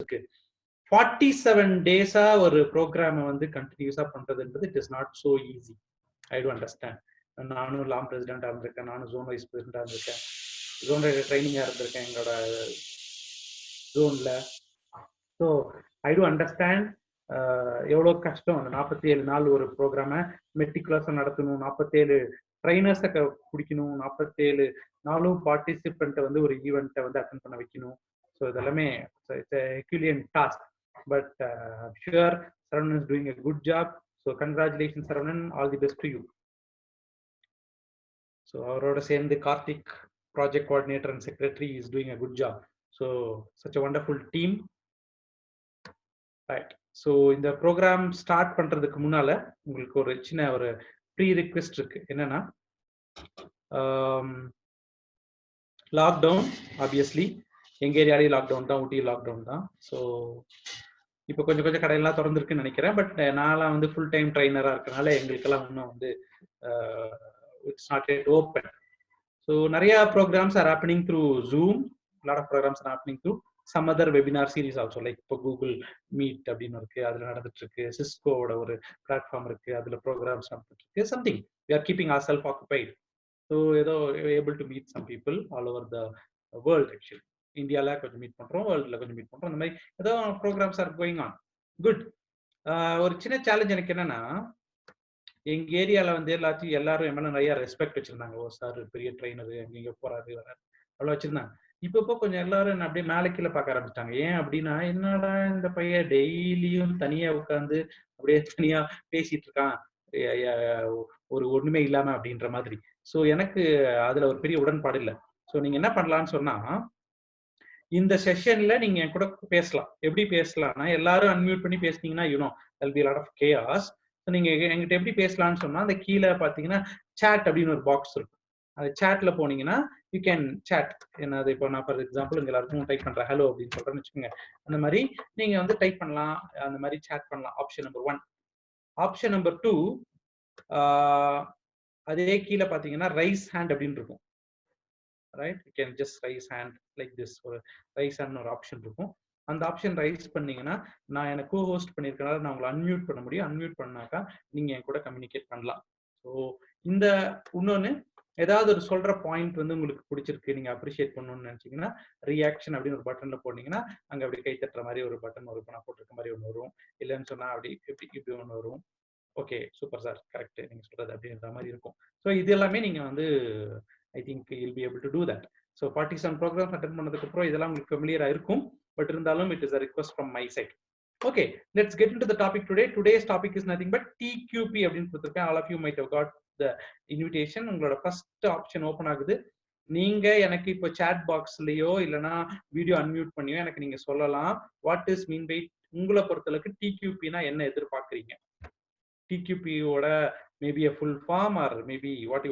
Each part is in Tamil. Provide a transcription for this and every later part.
இருக்கு. 47 டேஸா ஒரு ப்ரோக்ராமை வந்து கண்டினியூஸா பண்றதுன்றது it is not so easy. I do understand. நானும் லாம் பிரசிடென்டா இருந்திருக்கேன், நானும் ஜோன் வைஸ் பிரசிடென்டா இருந்திருக்கேன், ஜோன் ட்ரைனிங்கா இருந்திருக்கேன் எங்களோட ஜோன்ல. ஸோ ஐ டு அண்டர்ஸ்டாண்ட் எவ்வளோ கஷ்டம் அந்த 47 நாள் ஒரு ப்ரோக்ராமை மெட்டிகுலஸாக நடத்தணும், 47 ட்ரைனர்ஸை பிடிக்கணும், 47 நாளும் பார்ட்டிசிபெண்ட்டை வந்து ஒரு ஈவெண்ட்டை வந்து அட்டென்ட் பண்ண வைக்கணும். ஸோ இதெல்லாமே it's Herculean task. But sure Saravanan is doing a good job. So congratulation Saravanan, all the best to you. So அவரோட சேர்ந்து Karthik project coordinator and secretary is doing a good job. So such a wonderful team. Right. So இந்த ப்ரோக்ராம் ஸ்டார்ட் பண்றதுக்கு முன்னால உங்களுக்கு ஒரு சின்ன ஒரு ப்ரீ ரிக்வெஸ்ட் இருக்கு. என்னன்னா, லாக்டவுன் ஆப்வியஸ்லி எங்க ஏரியாலேயும் லாக்டவுன் தான், ஊட்டி லாக்டவுன் தான். ஸோ இப்போ கொஞ்சம் கொஞ்சம் கடையெல்லாம் திறந்துருக்குன்னு நினைக்கிறேன். பட் நான்லாம் வந்து ஃபுல் டைம் ட்ரைனராக இருக்கனால எங்களுக்கெல்லாம் இன்னும் வந்து it's not yet open. So நிறைய programs are happening through Zoom. Lot of programs are happening through some other webinar series also. Like இப்போ கூகுள் மீட் அப்படின்னு இருக்கு, அதுல நடந்துட்டு இருக்கு. சிஸ்கோவோட ஒரு பிளாட்ஃபார்ம் இருக்கு, அதுல ப்ரோக்ராம்ஸ் நடந்துட்டு இருக்கு. Something we are keeping our self occupied. So ஏதோ able to meet some people all over the world. Actually இந்தியாவில் கொஞ்சம் மீட் பண்றோம், வேர்ல்டில் கொஞ்சம் மீட் பண்றோம். அந்த மாதிரி ஏதோ programs are going on. Good. ஒரு சின்ன சேலஞ்ச் எனக்கு என்னன்னா, எங்க ஏரியால வந்து எல்லாரும் என் மேல நிறைய ரெஸ்பெக்ட் வச்சிருந்தாங்க. ஓ சார் பெரிய ட்ரெயினர், எங்க போறாரு வராரு அவ்வளோ வச்சிருந்தாங்க. இப்போ கொஞ்சம் எல்லாரும் என்ன அப்படியே மேலே கீழே பார்க்க ஆரம்பிச்சிட்டாங்க. ஏன் அப்படின்னா, என்னடா இந்த பையன் டெய்லியும் தனியா உட்காந்து அப்படியே தனியா பேசிட்டு இருக்கான், ஒரு ஒண்ணுமே இல்லாம அப்படின்ற மாதிரி. ஸோ எனக்கு அதுல ஒரு பெரிய உடன்பாடு இல்லை. ஸோ நீங்க என்ன பண்ணலாம்னு சொன்னா, இந்த செஷன்ல நீங்க என் கூட பேசலாம். எப்படி பேசலாம்னா, எல்லாரும் அன்மியூட் பண்ணி பேசுனீங்கன்னா there'll be a lot of chaos. நீங்க என்கிட்ட எப்படி பேசலாம்னு சொன்னா, அந்த கீழே பாத்தீங்கன்னா chat அப்படின்னு ஒரு பாக்ஸ் இருக்கும். அந்த chatல போனீங்கன்னா யூ கேன் chat. என்னது இப்போ நான் ஃபார் எக்ஸாம்பிள் இங்க எல்லாருக்கும் டைப் பண்றேன் ஹலோ அப்படின்னு சொல்றேன்னு வச்சுக்கோங்க. அந்த மாதிரி நீங்க வந்து டைப் பண்ணலாம், அந்த மாதிரி chat பண்ணலாம். Option number 1. ஆப்ஷன் நம்பர் 2, அதே கீழே பாத்தீங்கன்னா ரைஸ் ஹேண்ட் அப்படின்னு இருக்கும். Right, you can just rice hand like this. ஒரு ரைஸ் ஹேண்ட் ஒரு ஆப்ஷன் இருக்கும். அந்த ஆப்ஷன் ரைஸ் பண்ணீங்கன்னா நான் எனக்கு கோ ஹோஸ்ட் பண்ணியிருக்கனால நான் உங்களை அன்மியூட் பண்ண முடியும். அன்மியூட் பண்ணாக்கா நீங்க என் கூட கம்யூனிகேட் பண்ணலாம். ஸோ இந்த இன்னொன்று ஏதாவது ஒரு சொல்ற பாயிண்ட் வந்து உங்களுக்கு பிடிச்சிருக்கு, நீங்க அப்ரிஷியேட் பண்ணணும்னு நினைச்சீங்கன்னா ரியாக்ஷன் அப்படின்னு ஒரு பட்டன்ல போனீங்கன்னா அங்க அப்படி கை தட்டுற மாதிரி ஒரு பட்டன் வரும். நான் போட்டிருக்க மாதிரி ஒன்று வரும். இல்லைன்னு சொன்னா அப்படி இப்படி ஒன்று வரும். ஓகே சூப்பர் சார், கரெக்ட் நீங்க சொல்றது அப்படின்ற மாதிரி இருக்கும். ஸோ இது எல்லாமே நீங்க வந்து I think you'll be able to do that. So 47 programs attend பண்ணதுக்கு அப்புறம் இதெல்லாம் உங்களுக்கு ஃபெமிலியரா இருக்கும். பட் இருந்தாலும் it is a request from my side. Okay, let's get into the topic today. Today's topic is nothing but TQP அப்படின்னு கொடுத்திருக்கேன். All of you might have got the invitation. உங்களோட ஃபர்ஸ்ட் ஆப்ஷன் ஓபன் ஆகுது. நீங்க எனக்கு இப்போ chat பாக்ஸ்லயோ இல்லனா வீடியோ அன்மியூட் பண்ணியோ எனக்கு நீங்க சொல்லலாம் வாட் இஸ் மீன் பை, உங்களை பொறுத்தளவுக்கு TQPனா என்ன எதிர்பார்க்கறீங்க. TQP ஓட maybe a full form or maybe what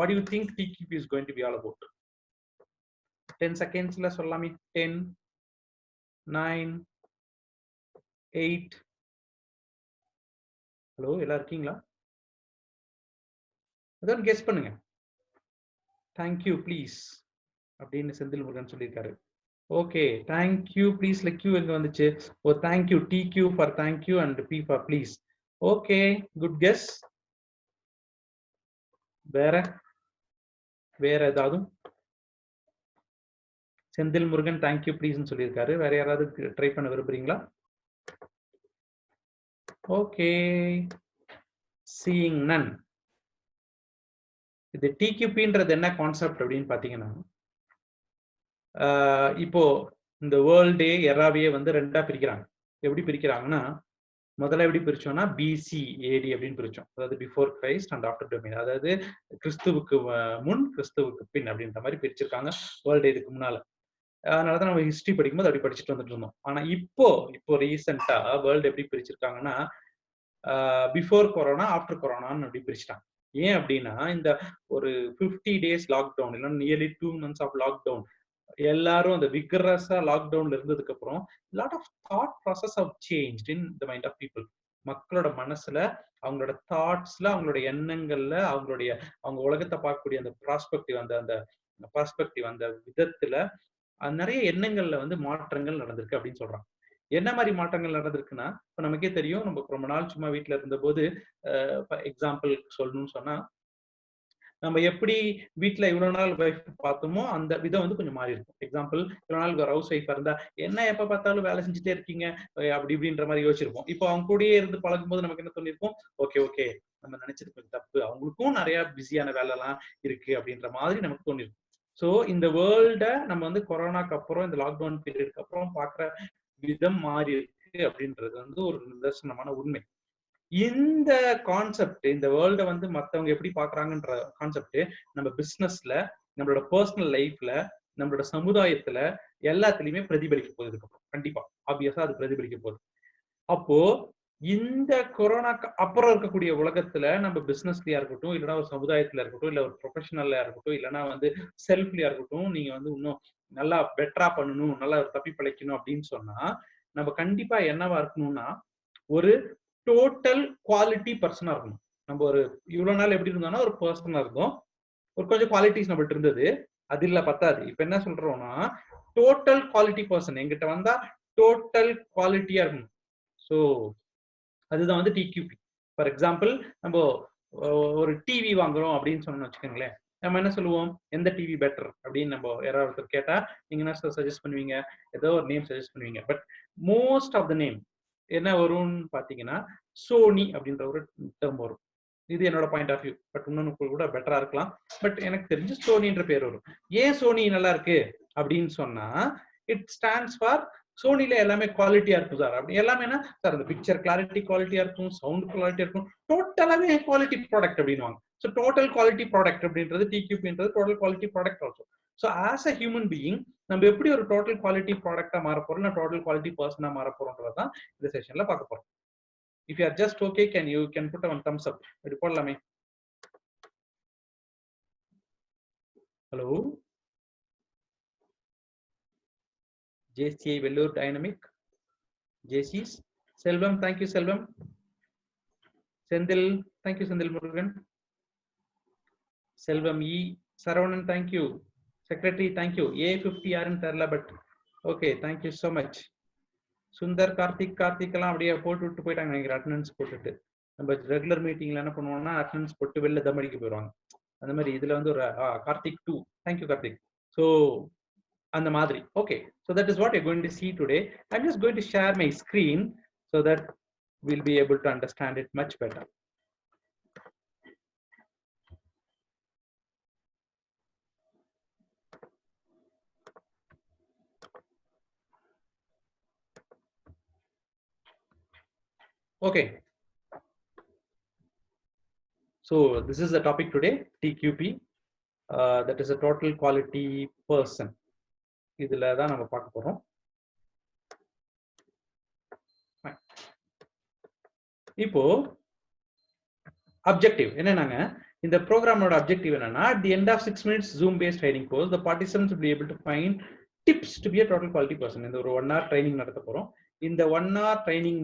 do you think TQP is going to be all about. 10 seconds la sollami. 10 9 8. hello ella irkingla, அதான் கெஸ் பண்ணுங்க. thank you please அப்படின்னு செந்தில் முருகன் சொல்லியிருக்காரு. Okay, thank you please like you எங்க வந்துச்சு? ஓ thank you, TQ for thank you and P for please. Okay, good guess. வேற ஏதாவது? செந்தில் முருகன் தேங்க்யூ ப்ளீஸ்ன்னு சொல்லியிருக்காரு. வேற யாராவது ட்ரை பண்ண விரும்புறீங்களா? ஓகே, சீயிங் நன். இது டிக்யூபின்றது என்ன கான்செப்ட் அப்படின்னு பாத்தீங்கன்னா, இப்போ இந்த வேர்ல்ட் டே எராவையே வந்து ரெண்டா பிரிக்கிறாங்க. எப்படி பிரிக்கிறாங்கன்னா, முதல்ல எப்படி பிரிச்சோம்னா BCAD அப்படின்னு பிரிச்சோம். அதாவது before Christ and after domain. அதாவது கிறிஸ்துவுக்கு முன் கிறிஸ்துவுக்கு பின் அப்படின்ற மாதிரி பிரிச்சிருக்காங்க வேர்ல்ட் டே இதுக்கு முன்னால. அதனாலதான் நம்ம ஹிஸ்டரி படிக்கும்போது அப்படி படிச்சுட்டு வந்துட்டு இருந்தோம். ஆனா இப்போ ரீசெண்டா வேர்ல்டு எப்படி பிரிச்சிருக்காங்கன்னா, பிஃபோர் கொரோனா ஆஃப்டர் கொரோனான்னு அப்படி பிரிச்சுட்டாங்க. ஏன் அப்படின்னா, இந்த ஒரு 50 days லாக்டவுன் இல்லைன்னா நியர்லி 2 months ஆஃப் லாக்டவுன், எல்லாரும் அந்த விகரஸா லாக்டவுன்ல இருந்ததுக்கு அப்புறம் lot of thought process have changed in the mind of people. மக்களோட மனசுல, அவங்களோட தாட்ஸ்ல, அவங்களோட எண்ணங்கள்ல, அவங்க உலகத்தை பார்க்கக்கூடிய அந்த ப்ராஸ்பெக்டிவ், அந்த பர்ஸ்பெக்டிவ், அந்த விதத்துல நிறைய எண்ணங்கள்ல வந்து மாற்றங்கள் நடந்திருக்கு அப்படின்னு சொல்றாங்க. என்ன மாதிரி மாற்றங்கள் நடந்திருக்குன்னா, இப்ப நமக்கே தெரியும், நம்ம ரொம்ப நாள் சும்மா வீட்டுல இருந்த போது எக்ஸாம்பிள் சொல்லணும்னு சொன்னா, நம்ம எப்படி வீட்டுல இவ்வளவு நாள் வைஃப் பார்த்தோமோ அந்த விதம் வந்து கொஞ்சம் மாறி இருக்கும். எக்ஸாம்பிள், இவ்வளவு நாள் ஒரு ஹவுஸ் ஒய்ஃபா இருந்தா என்ன எப்ப பார்த்தாலும் வேலை செஞ்சுட்டே இருக்கீங்க அப்படி இப்படின்ற மாதிரி யோசிச்சிருப்போம். இப்போ அவங்க கூடயே இருந்து பழகும் போது நமக்கு என்ன தோணிருக்கும், ஓகே ஓகே நம்ம நினைச்சது கொஞ்சம் தப்பு, அவங்களுக்கும் நிறைய பிஸியான வேலை எல்லாம் இருக்கு அப்படின்ற மாதிரி நமக்கு தோணிருக்கும். சோ இந்த வேர்ல்ட நம்ம வந்து கொரோனாக்கு அப்புறம், இந்த லாக்டவுன் பீரியடுக்கு அப்புறம் பாக்குற விதம் மாறி இருக்கு அப்படின்றது வந்து ஒரு நிதர்சனமான உண்மை. இந்த கான்செப்ட், இந்த வேர்ல்ட வந்து மத்தவங்க எப்படி பாக்குறாங்கன்ற கான்செப்ட் நம்ம பிசினஸ்ல, நம்மளோட பர்சனல் லைஃப்ல, நம்மளோட சமுதாயத்துல எல்லாத்துலயுமே பிரதிபலிக்க போகுது. இதுக்கப்புறம் கண்டிப்பா ஆப்வியஸா அது பிரதிபலிக்க போகுது. அப்போ இந்த கொரோனாக்கு அப்புறம் இருக்கக்கூடிய உலகத்துல நம்ம பிசினஸ்லயா இருக்கட்டும், இல்லைன்னா ஒரு சமுதாயத்துல இருக்கட்டும், இல்ல ஒரு ப்ரொஃபஷனல்லா இருக்கட்டும், இல்லைன்னா வந்து செல்ஃப்லயா இருக்கட்டும், நீங்க வந்து இன்னும் நல்லா பெட்டரா பண்ணணும், நல்லா தப்பி பிழைக்கணும் அப்படின்னு சொன்னா, நம்ம கண்டிப்பா என்னவா இருக்கணும்னா, ஒரு டோட்டல் குவாலிட்டி பர்சனா இருக்கணும். நம்ம ஒரு இவ்வளவு நாள் எப்படி இருந்தோம்னா ஒரு பர்சனா இருந்தோம், ஒரு கொஞ்சம் குவாலிட்டிஸ் நம்மள்ட்ட இருந்தது, அது இல்ல பத்தாது. இப்ப என்ன சொல்றோம்னா, டோட்டல் குவாலிட்டி பர்சன் எங்கிட்ட வந்தா டோட்டல் குவாலிட்டியா இருக்கணும். சோ அதுதான் வந்து டிக்யூபி. ஃபார் எக்ஸாம்பிள், நம்ம ஒரு டிவி வாங்குறோம் அப்படின்னு சொன்னோம்னு வச்சுக்கோங்களேன், நம்ம என்ன சொல்லுவோம், எந்த டிவி பெட்டர் அப்படின்னு நம்ம யாராவது ஒருத்தர் கேட்டா நீங்க என்ன சஜஸ்ட் பண்ணுவீங்க, ஏதோ ஒரு நேம் சஜஸ்ட் பண்ணுவீங்க. But most of the name என்ன வரும்னு பாத்தீங்கன்னா, சோனி அப்படின்ற ஒரு டேர்ம் வரும். இது என்னோட பாயிண்ட் ஆஃப் வியூ. பட் இன்னொன்னு கூட பெட்டரா இருக்கலாம். பட் எனக்கு தெரிஞ்சு சோனின்ற பேர் வரும். ஏன் சோனி நல்லா இருக்கு அப்படின்னு சொன்னா, இட் ஸ்டாண்ட்ஸ் ஃபார் சோனில எல்லாமே குவாலிட்டியா இருக்கும் சார். அப்படி எல்லாமே சார் அந்த பிக்சர் கிளாரிட்டி குவாலிட்டியா இருக்கும், சவுண்ட் குவாலிட்டியா இருக்கும், டோட்டலாவே குவாலிட்டி ப்ராடக்ட் அப்படின்வாங்க. ஸோ டோட்டல் குவாலிட்டி ப்ராடக்ட் அப்படின்றது டிக்யூபின்றது total quality product also. So as a human being நம்ம எப்படி ஒரு டோட்டல் குவாலிட்டி ப்ராடக்டா மாற போறோம், டோட்டல் குவாலிட்டி பர்சனா மாற போறோம்ன்றதான் இந்த செஷன்ல பார்க்க போறோம். If you are just okay, you can put one thumbs up. இது போடலாமே. Hello JCI Vellore dynamic, Jaycees Selvam, thank you Selvam. Senthil, thank you Senthil Murugan. Selvam E Saravanan, thank you. Secretary, thank you. A50 யாருன்னு தெரியல, but okay, thank you so much. Sundar, Karthik எல்லாம் அப்படியே போட்டு விட்டு போயிட்டாங்க நினைக்கிறேன், அட்டண்டன்ஸ் போட்டுட்டு. நம்ம ரெகுலர் மீட்டிங்ல என்ன பண்ணுவோம்னா அட்டண்டன்ஸ் போட்டு வெளில தம் அடிக்க போயிடுவாங்க. அந்த மாதிரி இதுல வந்து ஒரு கார்த்திக் 2, தேங்க்யூ கார்த்திக். ஸோ அந்த மாதிரி. Okay, so that is what you going to see today. I'm just going to share my screen so that we'll be able to understand it much better. Okay, so this is the topic today, TQP. That is a total quality person. இதுல தான் நம்ம பார்க்க போறோம். இப்போ அப்ஜெக்டிவ் என்னன்னாங்க, இந்த ப்ரோக்ராமோட அப்ஜெக்டிவ் என்னன்னா, at the end of 6 minutes Zoom based training course, the participants will be able to find tips to be a total quality person. இந்த ஒரு 1 hour ட்ரைனிங் நடத்த போறோம். இந்த 1 hour ட்ரைனிங்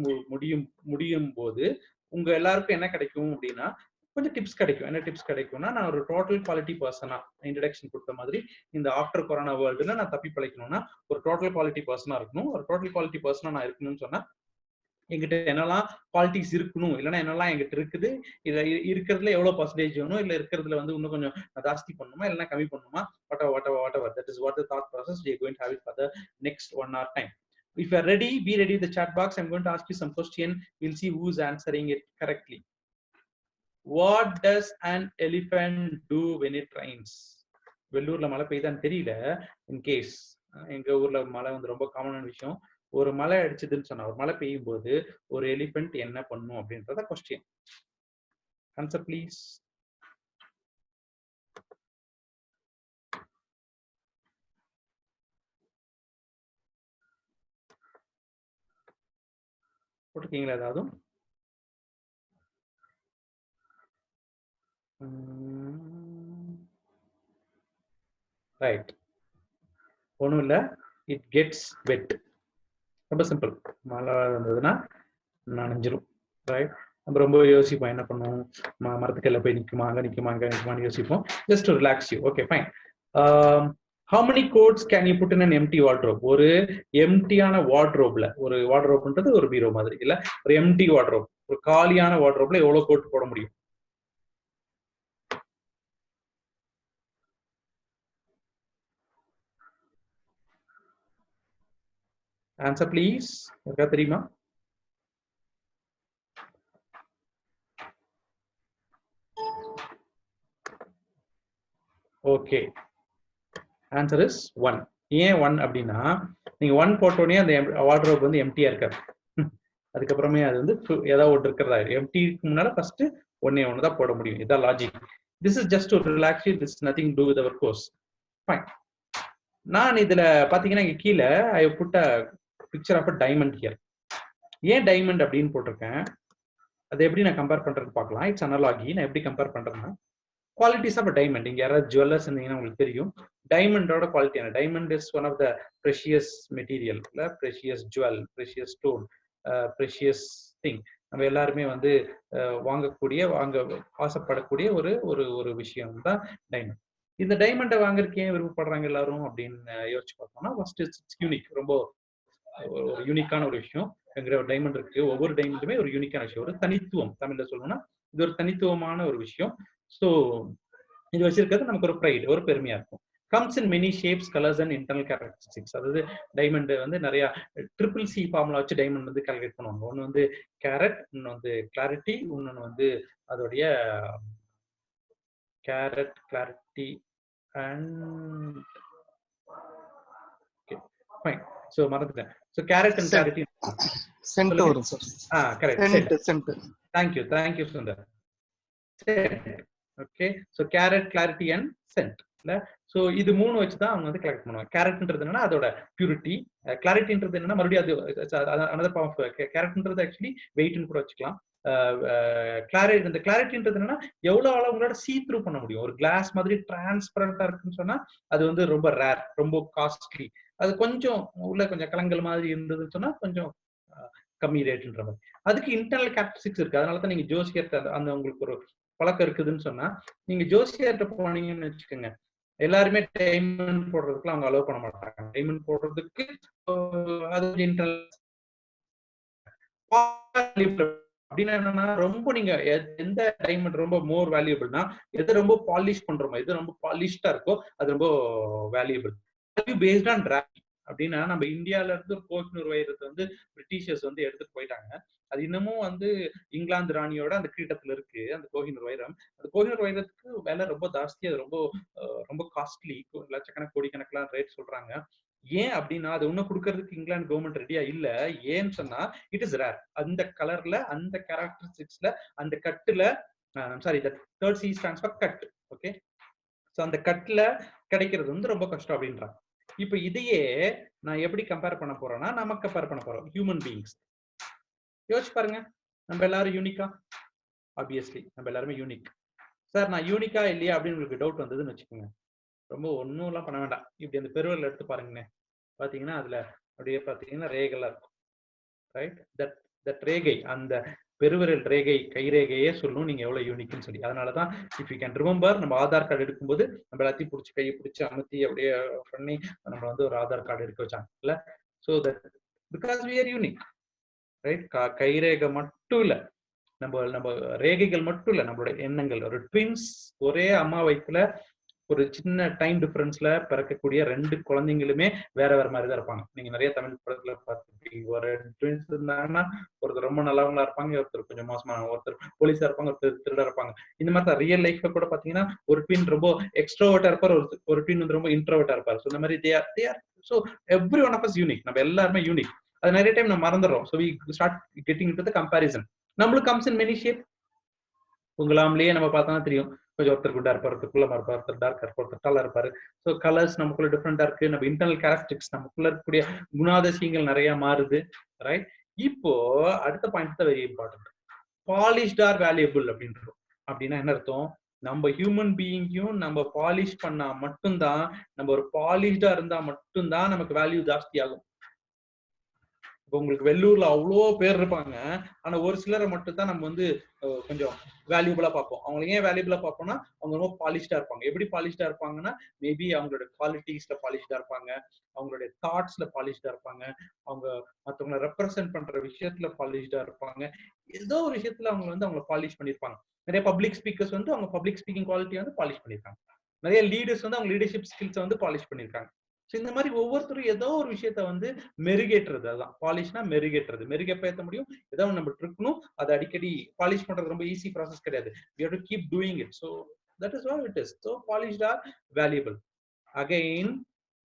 முடியும் போது உங்க எல்லாருக்கும் என்ன கிடைக்கும் அப்படின்னா, கொஞ்சம் டிப்ஸ் கிடைக்கும். என்ன டிப்ஸ் கிடைக்கும்னா, நான் ஒரு டோட்டல் குவாலிட்டி பர்சனா, இன்ட்ரடக்ஷன் கொடுத்த மாதிரி இந்த ஆஃப்டர் கொரோனா வேர்ல்டுல நான் தப்பி பழைக்கணும்னா ஒரு டோட்டல் குவாலிட்டி பர்சனா இருக்கணும். ஒரு டோட்டல் குவாலிட்டி பர்சனா நான் இருக்கணும்னு சொன்னா எங்கிட்ட என்னெல்லாம் குவாலிட்டிஸ் இருக்கணும், இல்லைன்னா என்னெல்லாம் எங்கிட்ட இருக்குது, இதுல இருக்கிறதுல எவ்வளவு பர்சன்டேஜ் வேணும், இல்ல இருக்கிறதுல வந்து இன்னும் கொஞ்சம் ஜாஸ்தி பண்ணணுமா, இல்லைன்னா கம்மி பண்ணணுமா, whatever. That is what the thought process we are going to have it for the next 1 hour time. If you are ready, be ready in the chat box. I'm going to ask you some question. We'll see who's answering it correctly. What does an elephant do when it rains? வெள்ளூர்ல மழை பெய்தான்னு தெரியல. இன் கேஸ் எங்க ஊர்ல மழை வந்து ரொம்ப காமனான விஷயம். ஒரு மழை அடிச்சதுன்னு சொன்னா, ஒரு மழை பெய்யும் போது ஒரு எலிபென்ட் என்ன பண்ணும் அப்படின்றத கொஸ்டின். Answer please. போட்டிருக்கீங்களா ஏதாவது? ரைட், ஒன்றும் இல்லை, இட் கெட்ஸ் வெட். ரொம்ப சிம்பிள். மழை வந்ததுன்னா நனைஞ்சிரும். ரைட், நம்ம ரொம்ப யோசிப்போம் என்ன பண்ணுவோம், மரத்துக்கெல்லாம் போய் நிற்குமா, அங்கே நிற்குமான்னு யோசிப்போம். Just relax you. Okay fine. how many coats can you put in an empty wardrobe? ஒரு எம்டியான வார்ட்ரோப்ல, ஒரு வார்ட்ரோப்ன்றது ஒரு பீரோ மாதிரி இல்ல, ஒரு எம்டி வார்ட்ரோப், ஒரு காலியான வார்ட்ரோப்ல எவ்வளவு கோட் போட முடியும்? Answer please. இருக்கா தெரியுமா? Okay, answer is 1. ஏன் 1 அப்படின்னா, நீங்க 1 போட்டோடனே அந்த வார்ட்ரோப் வந்து எம்டியா இருக்காது. அதுக்கப்புறமே அது வந்து ஏதாவது ஒன்று இருக்கிறதா. எம்டிக்கு முன்னால ஃபர்ஸ்ட் ஒன்னே ஒன்று தான் போட முடியும். இதான் logic. This is just to relax you, this nothing to with our course. Fine. நான் இதுல பாத்தீங்கன்னா இங்க கீழே I put a picture of a diamond here. ஏன் டைமண்ட் அப்படின்னு போட்டிருக்கேன், அதை எப்படி நான் கம்பேர் பண்றது பார்க்கலாம். It's analogy. நான் எப்படி கம்பேர் பண்றேன்னா, குவாலிட்டிஸ் ஆஃப் டைமண்ட். இங்க யாராவது ஜுவல்லர்ஸ் இருந்தீங்கன்னா உங்களுக்கு தெரியும் டைமண்டோட குவாலிட்டி என்ன. Diamond is one of the precious material, இல்ல precious jewel, precious stone, precious thing. நம்ம எல்லாருமே வந்து வாங்க ஆசைப்படக்கூடிய ஒரு ஒரு ஒரு விஷயம் தான் டைமண்ட். இந்த டைமண்டை வாங்குறதுக்கு ஏன் விருப்பப்படுறாங்க எல்லாரும் அப்படின்னு யோசிச்சு பார்த்தோம்னா, ஃபர்ஸ்ட் இட்ஸ் யூனிக். ரொம்ப ஒரு யூனிக்கான ஒரு விஷயம். ஒரு டைமண்ட் இருக்கு, ஒவ்வொரு டைமண்டுமே ஒரு யூனிக்கான விஷயம், ஒரு தனித்துவம். தமிழ்ல சொல்லணும்னா இது ஒரு தனித்துவமான ஒரு விஷயம். ஸோ இது வச்சிருக்கிறது நமக்கு ஒரு ப்ரைட், ஒரு பெருமையா இருக்கும். comes in many shapes, colors and internal characteristics. அதாவது டைமண்ட் வந்து நிறைய ட்ரிபிள் சி ஃபார்முலா வச்சு டைமண்ட் வந்து கால்குலேட் பண்ணுவாங்க. ஒன்று வந்து கேரட், இன்னொன்று வந்து கிளாரிட்டி, இன்னொன்று வந்து அதோடைய carat, clarity and fine. So மறந்துட்டேன். So carat and clarity cent வரும் sir. Correct. Cent. Thank you Sundar. Okay, so carat, clarity and cent இல்ல. ஸோ இது மூணு வச்சு தான் அவங்க வந்து கலெக்ட் பண்ணுவாங்க. கேரட்ன்றது என்னன்னா அதோட பியூரிட்டி, கிளாரிட்டின்றது என்னன்னா மறுபடியும் அது another form of கேரட்ன்றது ஆக்சுவலி வெயிட்னு கூட வச்சுக்கலாம். இந்த கிளாரிட்டின்றது என்னன்னா எவ்வளவு அளவு உங்களோட சீ த்ரூ பண்ண முடியும். ஒரு கிளாஸ் மாதிரி டிரான்ஸ்பரண்டா இருக்குன்னு சொன்னா அது வந்து ரொம்ப ரேர், ரொம்ப காஸ்ட்லி. அது கொஞ்சம் உள்ள கொஞ்சம் கலங்கல் மாதிரி இருந்ததுன்னு சொன்னா கொஞ்சம் கம்மி ரேட்ன்ற மாதிரி. அதுக்கு இன்டர்னல் கேரக்டரிஸ்டிக்ஸ் இருக்கு. அதனால தான் நீங்க ஜோசியர்ட்ட அந்த உங்களுக்கு ஒரு பழக்கம் இருக்குதுன்னு சொன்னா, நீங்க ஜோசியர்ட்ட போனீங்கன்னு வச்சுக்கோங்க, எல்லாருமே டைமண்ட் போடுறதுக்குலாம் அவங்க அலோவ் பண்ண மாட்டாங்க. டைமண்ட் போடுறதுக்கு அது இன்டர்னல் அப்படின்னா என்னன்னா, ரொம்ப நீங்க எந்த டைமண்ட் ரொம்ப மோர் வேல்யூபிள்னா, எது ரொம்ப பாலிஷ் பண்றோமோ, எது ரொம்ப பாலிஷ்டா இருக்கோ அது ரொம்ப வேல்யூபிள். Based on draft. அப்படின்னா நம்ம இந்தியால இருந்து கோஹினூர் வைரத்தை வந்து பிரிட்டிஷர்ஸ் வந்து எடுத்துட்டு போயிட்டாங்க. அது இன்னமும் வந்து இங்கிலாந்து ராணியோட அந்த கிரீடத்துல இருக்கு அந்த கோஹினூர் வைரம். அந்த கோஹினூர் வைரத்துக்கு விலை ரொம்ப ஜாஸ்தி, அது ரொம்ப ரொம்ப காஸ்ட்லி, லட்சக்கணக்கு கோடிக்கணக்கெல்லாம் ரேட் சொல்றாங்க. ஏன் அப்படின்னா அது இன்னும் கொடுக்கறதுக்கு இங்கிலாந்து கவர்மெண்ட் ரெடியா இல்ல. ஏன்னு சொன்னா இட் இஸ் ரேர். அந்த கலர்ல, அந்த கேரக்டரிஸ்டிக்ஸ்ல, அந்த கட்டுல, sorry third C stands for cut. Okay, so அந்த கட்ல கிடைக்கிறது வந்து ரொம்ப கஷ்டம் அப்படின்றாங்க. இப்ப இதையே நான் எப்படி கம்பேர் பண்ண போறேன்னா, நம்ம கம்பேர் பண்ண போறோம் ஹியூமன் பீயிங்ஸ். யோசிச்சு பாருங்க, நம்ம எல்லாரும் யூனிக்கா? ஆப்வியஸ்லி நம்ம எல்லாருமே யூனிக். சார் நான் யூனிக்கா இல்லையா அப்படின்னு உங்களுக்கு டவுட் வந்ததுன்னு வச்சுக்கோங்க, ரொம்ப ஒன்றும் எல்லாம் பண்ண வேண்டாம். இப்படி அந்த பெருவரில் எடுத்து பாருங்கண்ணே, பாத்தீங்கன்னா அதுல அப்படியே பாத்தீங்கன்னா ரேகைலாம் இருக்கும். ரைட், தட் ரேகை, அந்த பெருவிரல் ரேகை, கைரேகையே சொல்லும் நீங்க எவ்வளவு யூனிக்னு சொல்லி. அதனாலதான் இஃப் யூ கேன் ரிமெம்பர், நம்ம ஆதார் கார்டு எடுக்கும்போது நம்ம எல்லாத்தையும் பிடிச்சி கையை பிடிச்சி அமுத்தி அப்படியே பண்ணி நம்ம வந்து ஒரு ஆதார் கார்டு எடுக்க வச்சாங்க இல்ல. So that because we are unique. Right, கைரேகை மட்டும் இல்ல, நம்ம ரேகைகள் மட்டும் இல்ல, நம்மளோட எண்ணங்கள். ஒரு ட்வின்ஸ், ஒரே அம்மா வயிற்றுல ஒரு சின்ன டைம் டிஃபரன்ஸ்ல பிறக்கக்கூடிய ரெண்டு குழந்தைங்களுமே வேற வேற மாதிரி தான் இருப்பாங்க. நீங்க நிறைய தமிழ் படத்துல பார்த்துருப்பீங்க. ஒரு ட்வின்ஸ் இருந்தாங்கன்னா ஒருத்தர் ரொம்ப நல்லவங்களா இருப்பாங்க, ஒருத்தர் கொஞ்சம் மோசமா, ஒருத்தர் போலீஸா இருப்பாங்க, ஒருத்தர் திருடா இருப்பாங்க. இந்த மாதிரி தான் ரியல் லைஃப்ல கூட பாத்தீங்கன்னா ஒரு ட்வின் ரொம்ப எக்ஸ்ட்ரோவர்ட்டா இருப்பார், ஒரு ட்வின் வந்து ரொம்ப இன்ட்ரோவர்ட்டா இருப்பார். ஸோ இந்த மாதிரி they are so every one of us unique. நம்ம எல்லாருமே யூனிக். அது நிறைய டைம் நம்ம மறந்துடுறோம். So we start getting into the comparison. நம்மளுக்கு கம்ஸ் இன் மெனி ஷேப். உங்களாம்லயே நம்ம பார்த்தோம்னா தெரியும், கொஞ்சம் ஒருத்தர் குண்டா இருப்பார், ஒருத்தர் குள்ளமா இருப்பார், ஒருத்தர் டார்க்கா இருப்பார், ஒருத்தர் டல்லா இருப்பாரு. ஸோ கலர்ஸ் நமக்குள்ள டிஃப்ரெண்டா இருக்கு. நம்ம இன்டர்னல் கேரக்டரிஸ்டிக்ஸ், நமக்குள்ள இருக்கக்கூடிய குணாதிசயங்கள் நிறைய மாறுது. ரைட், இப்போ அடுத்த பாயிண்ட் தான் very important. Polished or valuable அப்படின்றோம். அப்படின்னா என்ன அர்த்தம்? நம்ம ஹியூமன் பீயிங்கையும் நம்ம பாலிஷ் பண்ணா மட்டும்தான், நம்ம ஒரு பாலிஷ்டா இருந்தா மட்டும்தான் நமக்கு வேல்யூ ஜாஸ்தி ஆகும். இப்போ உங்களுக்கு வெள்ளூர்ல அவ்வளோ பேர் இருப்பாங்க, ஆனா ஒரு சிலரை மட்டும் தான் நம்ம வந்து கொஞ்சம் வேல்யூபிளா பார்ப்போம். அவங்க ஏன் வேல்யூபிளா பார்ப்போம்னா அவங்க ரொம்ப பாலிஷ்டா இருப்பாங்க. எப்படி பாலிஷ்டா இருப்பாங்கன்னா மேபி அவங்களோட குவாலிட்டிஸ்ல பாலிஷ்டா இருப்பாங்க, அவங்களுடைய தாட்ஸ்ல பாலிஷ்டா இருப்பாங்க, அவங்க மற்றவங்களை ரெப்ரசென்ட் பண்ற விஷயத்துல பாலிஷ்டா இருப்பாங்க. ஏதோ ஒரு விஷயத்துல அவங்க வந்து அவங்களை பாலிஷ் பண்ணிருப்பாங்க. நிறைய பப்ளிக் ஸ்பீக்கர்ஸ் வந்து அவங்க பப்ளிக் ஸ்பீக்கிங் குவாலிட்டியை வந்து பாலிஷ் பண்ணிருக்காங்க. நிறைய லீடர்ஸ் வந்து அவங்க லீடர்ஷிப் ஸ்கில்ஸை வந்து பாலிஷ் பண்ணிருக்காங்க. ஸோ இந்த மாதிரி ஒவ்வொருத்தரும் ஏதோ ஒரு விஷயத்த வந்து மெருகேற்றுறது. அதான் பாலிஷ்னா மெருகேற்றுறது. மெருகேற்ற ஏற்ற முடியும், ஏதோ நம்ம இருக்கணும். அதை அடிக்கடி பாலிஷ் பண்றது ரொம்ப ஈஸி ப்ராசஸ் கிடையாது. we have to keep doing it. So that is what it is. So polished are valuable. Again,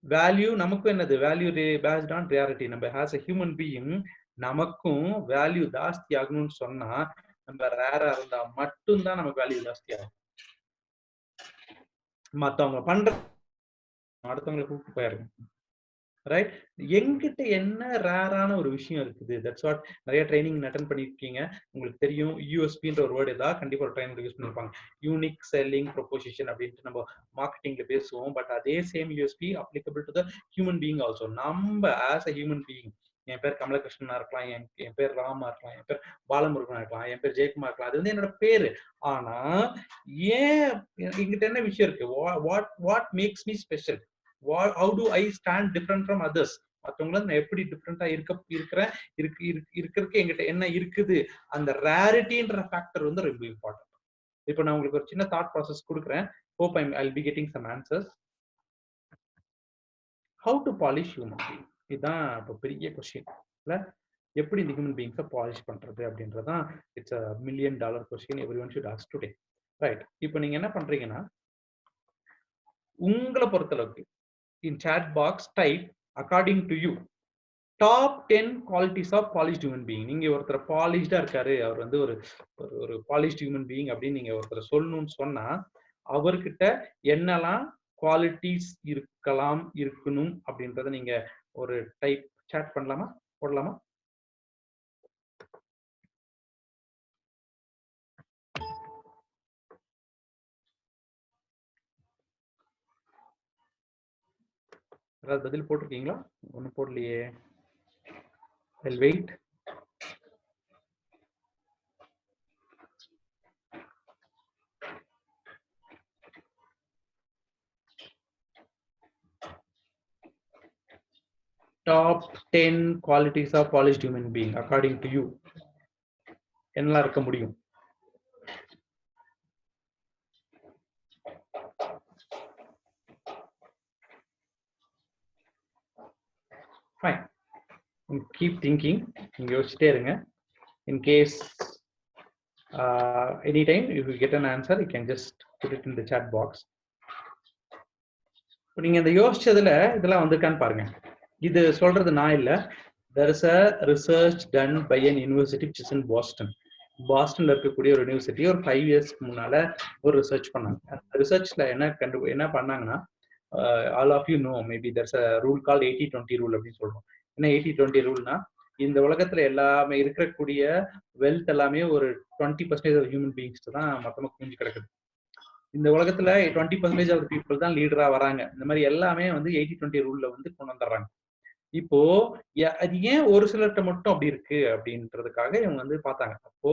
value நமக்கும் என்னது, வேல்யூ பேஸ்ட் ஆன் ரியாலிட்டி. நம்ம ஆஸ் அ ஹியூமன் பீயிங் நமக்கும் வேல்யூ ஜாஸ்தி ஆகணும்னு சொன்னா நம்ம ரேரா இருந்தா மட்டும்தான் நமக்கு வேல்யூ ஜாஸ்தி ஆகும். மத்தவங்க பண்ற அடுத்தவங்களை கூப்பிட்டு போயிருக்கு. ரைட்? என்கிட்ட என்ன ரேரான ஒரு விஷயம் இருக்குது. தட்ஸ் வாட் நிறைய ட்ரைனிங் அட்டெண்ட் பண்ணிருக்கீங்க. உங்களுக்கு தெரியும் யூஎஸ்பின்ற ஒரு வேர்டு ஏதாவது கண்டிப்பா ஒரு ட்ரைனிங் யூஸ் பண்ணிருப்பாங்க. யூனிக் செல்லிங் ப்ரொபோசிஷன் அப்படின்ட்டு நம்ம மார்க்கெட்டிங்ல பேசுவோம். பட் அதே same USB applicable to the human being also. நம்ம ஆஸ் அ ஹியூமன் பீயிங், என் பேர் கமலகிருஷ்ணனா இருக்கலாம், என் பேர் ராமா இருக்கலாம், என் பேர் பாலமுருகனா இருக்கலாம், என் பேர் ஜெயக்குமார் இருக்கலாம். அது வந்து என்னோட பேரு. ஆனா ஏன் என்கிட்ட என்ன விஷயம் இருக்கு? What makes me special? how do I stand different from others? மற்றவங்கள நான் எப்படி டிஃப்ரெண்டா இருக்கிறதுக்கு என்கிட்ட என்ன இருக்குது? அந்த ரேரிட்டின்ற ஃபேக்டர் வந்து ரொம்ப இம்பார்ட்டன்ட். இப்போ நான் உங்களுக்கு ஒரு சின்ன தாட் ப்ராசஸ் கொடுக்குறேன். hope I'll be getting some answers. how to polish human being? இதுதான் இப்போ பெரிய கொஸ்டின் இல்ல, எப்படி இந்த ஹியூமன் பீயிங்ஸை பாலிஷ் பண்றது அப்படின்றதான் it's a $1 million question everyone should ask today. Right? இப்போ நீங்க என்ன பண்றீங்கன்னா உங்களை பொறுத்தளவுக்கு in chat box type according to you top 10 qualities of polished human being. நீங்க ஒருத்தர் பாலிஷ்டா இருக்காரு, அவர் வந்து ஒரு ஒரு பாலிஷ்ட் ஹியூமன் பீயிங் அப்படின்னு நீங்க ஒருத்தர் சொல்லணும்னு சொன்னா அவர்கிட்ட என்னெல்லாம் குவாலிட்டிஸ் இருக்கலாம் இருக்கணும் அப்படின்றத நீங்க ஒரு டைப் சாட் பண்ணலாமா, போடலாமா? யாராவது பதில் போட்டிருக்கீங்களா? ஒன்னும் போடலையே. I'll wait. Top 10 qualities of polished human being according to you என்னலாம் இருக்க முடியும்? Fine. Keep thinking. நீங்க யோசிச்சிட்டே இருங்க. In case anytime if you get an answer you can just put it in the chat box. இப்போ நீங்க இந்த யோசிச்சதுல இதெல்லாம் வந்திருக்கான்னு பாருங்க. இது சொல்றது நான் இல்ல. There is a research done by an university which is in Boston. பாஸ்டன்ல இருக்கக்கூடிய ஒரு யூனிவர்சிட்டி ஒரு 5 இயர்ஸ்க்கு முன்னால ஒரு ரிசர்ச் பண்ணாங்க. ரிசர்ச்ல என்ன பண்ணாங்கன்னா all of you know maybe there's a rule called 80-20 rule அப்படின்னு சொல்றோம். என்ன 80-20 ரூல்னா இந்த உலகத்துல எல்லாமே இருக்கக்கூடிய வெல்த் எல்லாமே ஒரு 20% ஹியூமன் பீயிங்ஸ் தான் மொத்தமா குஞ்சு கிடக்குது. இந்த உலகத்துல 20% ஆஃப் பீப்புள் தான் லீடரா வராங்க. இந்த மாதிரி எல்லாமே வந்து 80-20 ரூல்ல வந்து கொண்டு வந்துடுறாங்க. இப்போ அது ஏன் ஒரு சிலர்கிட்ட மட்டும் அப்படி இருக்கு அப்படின்றதுக்காக இவங்க வந்து பார்த்தாங்க. அப்போ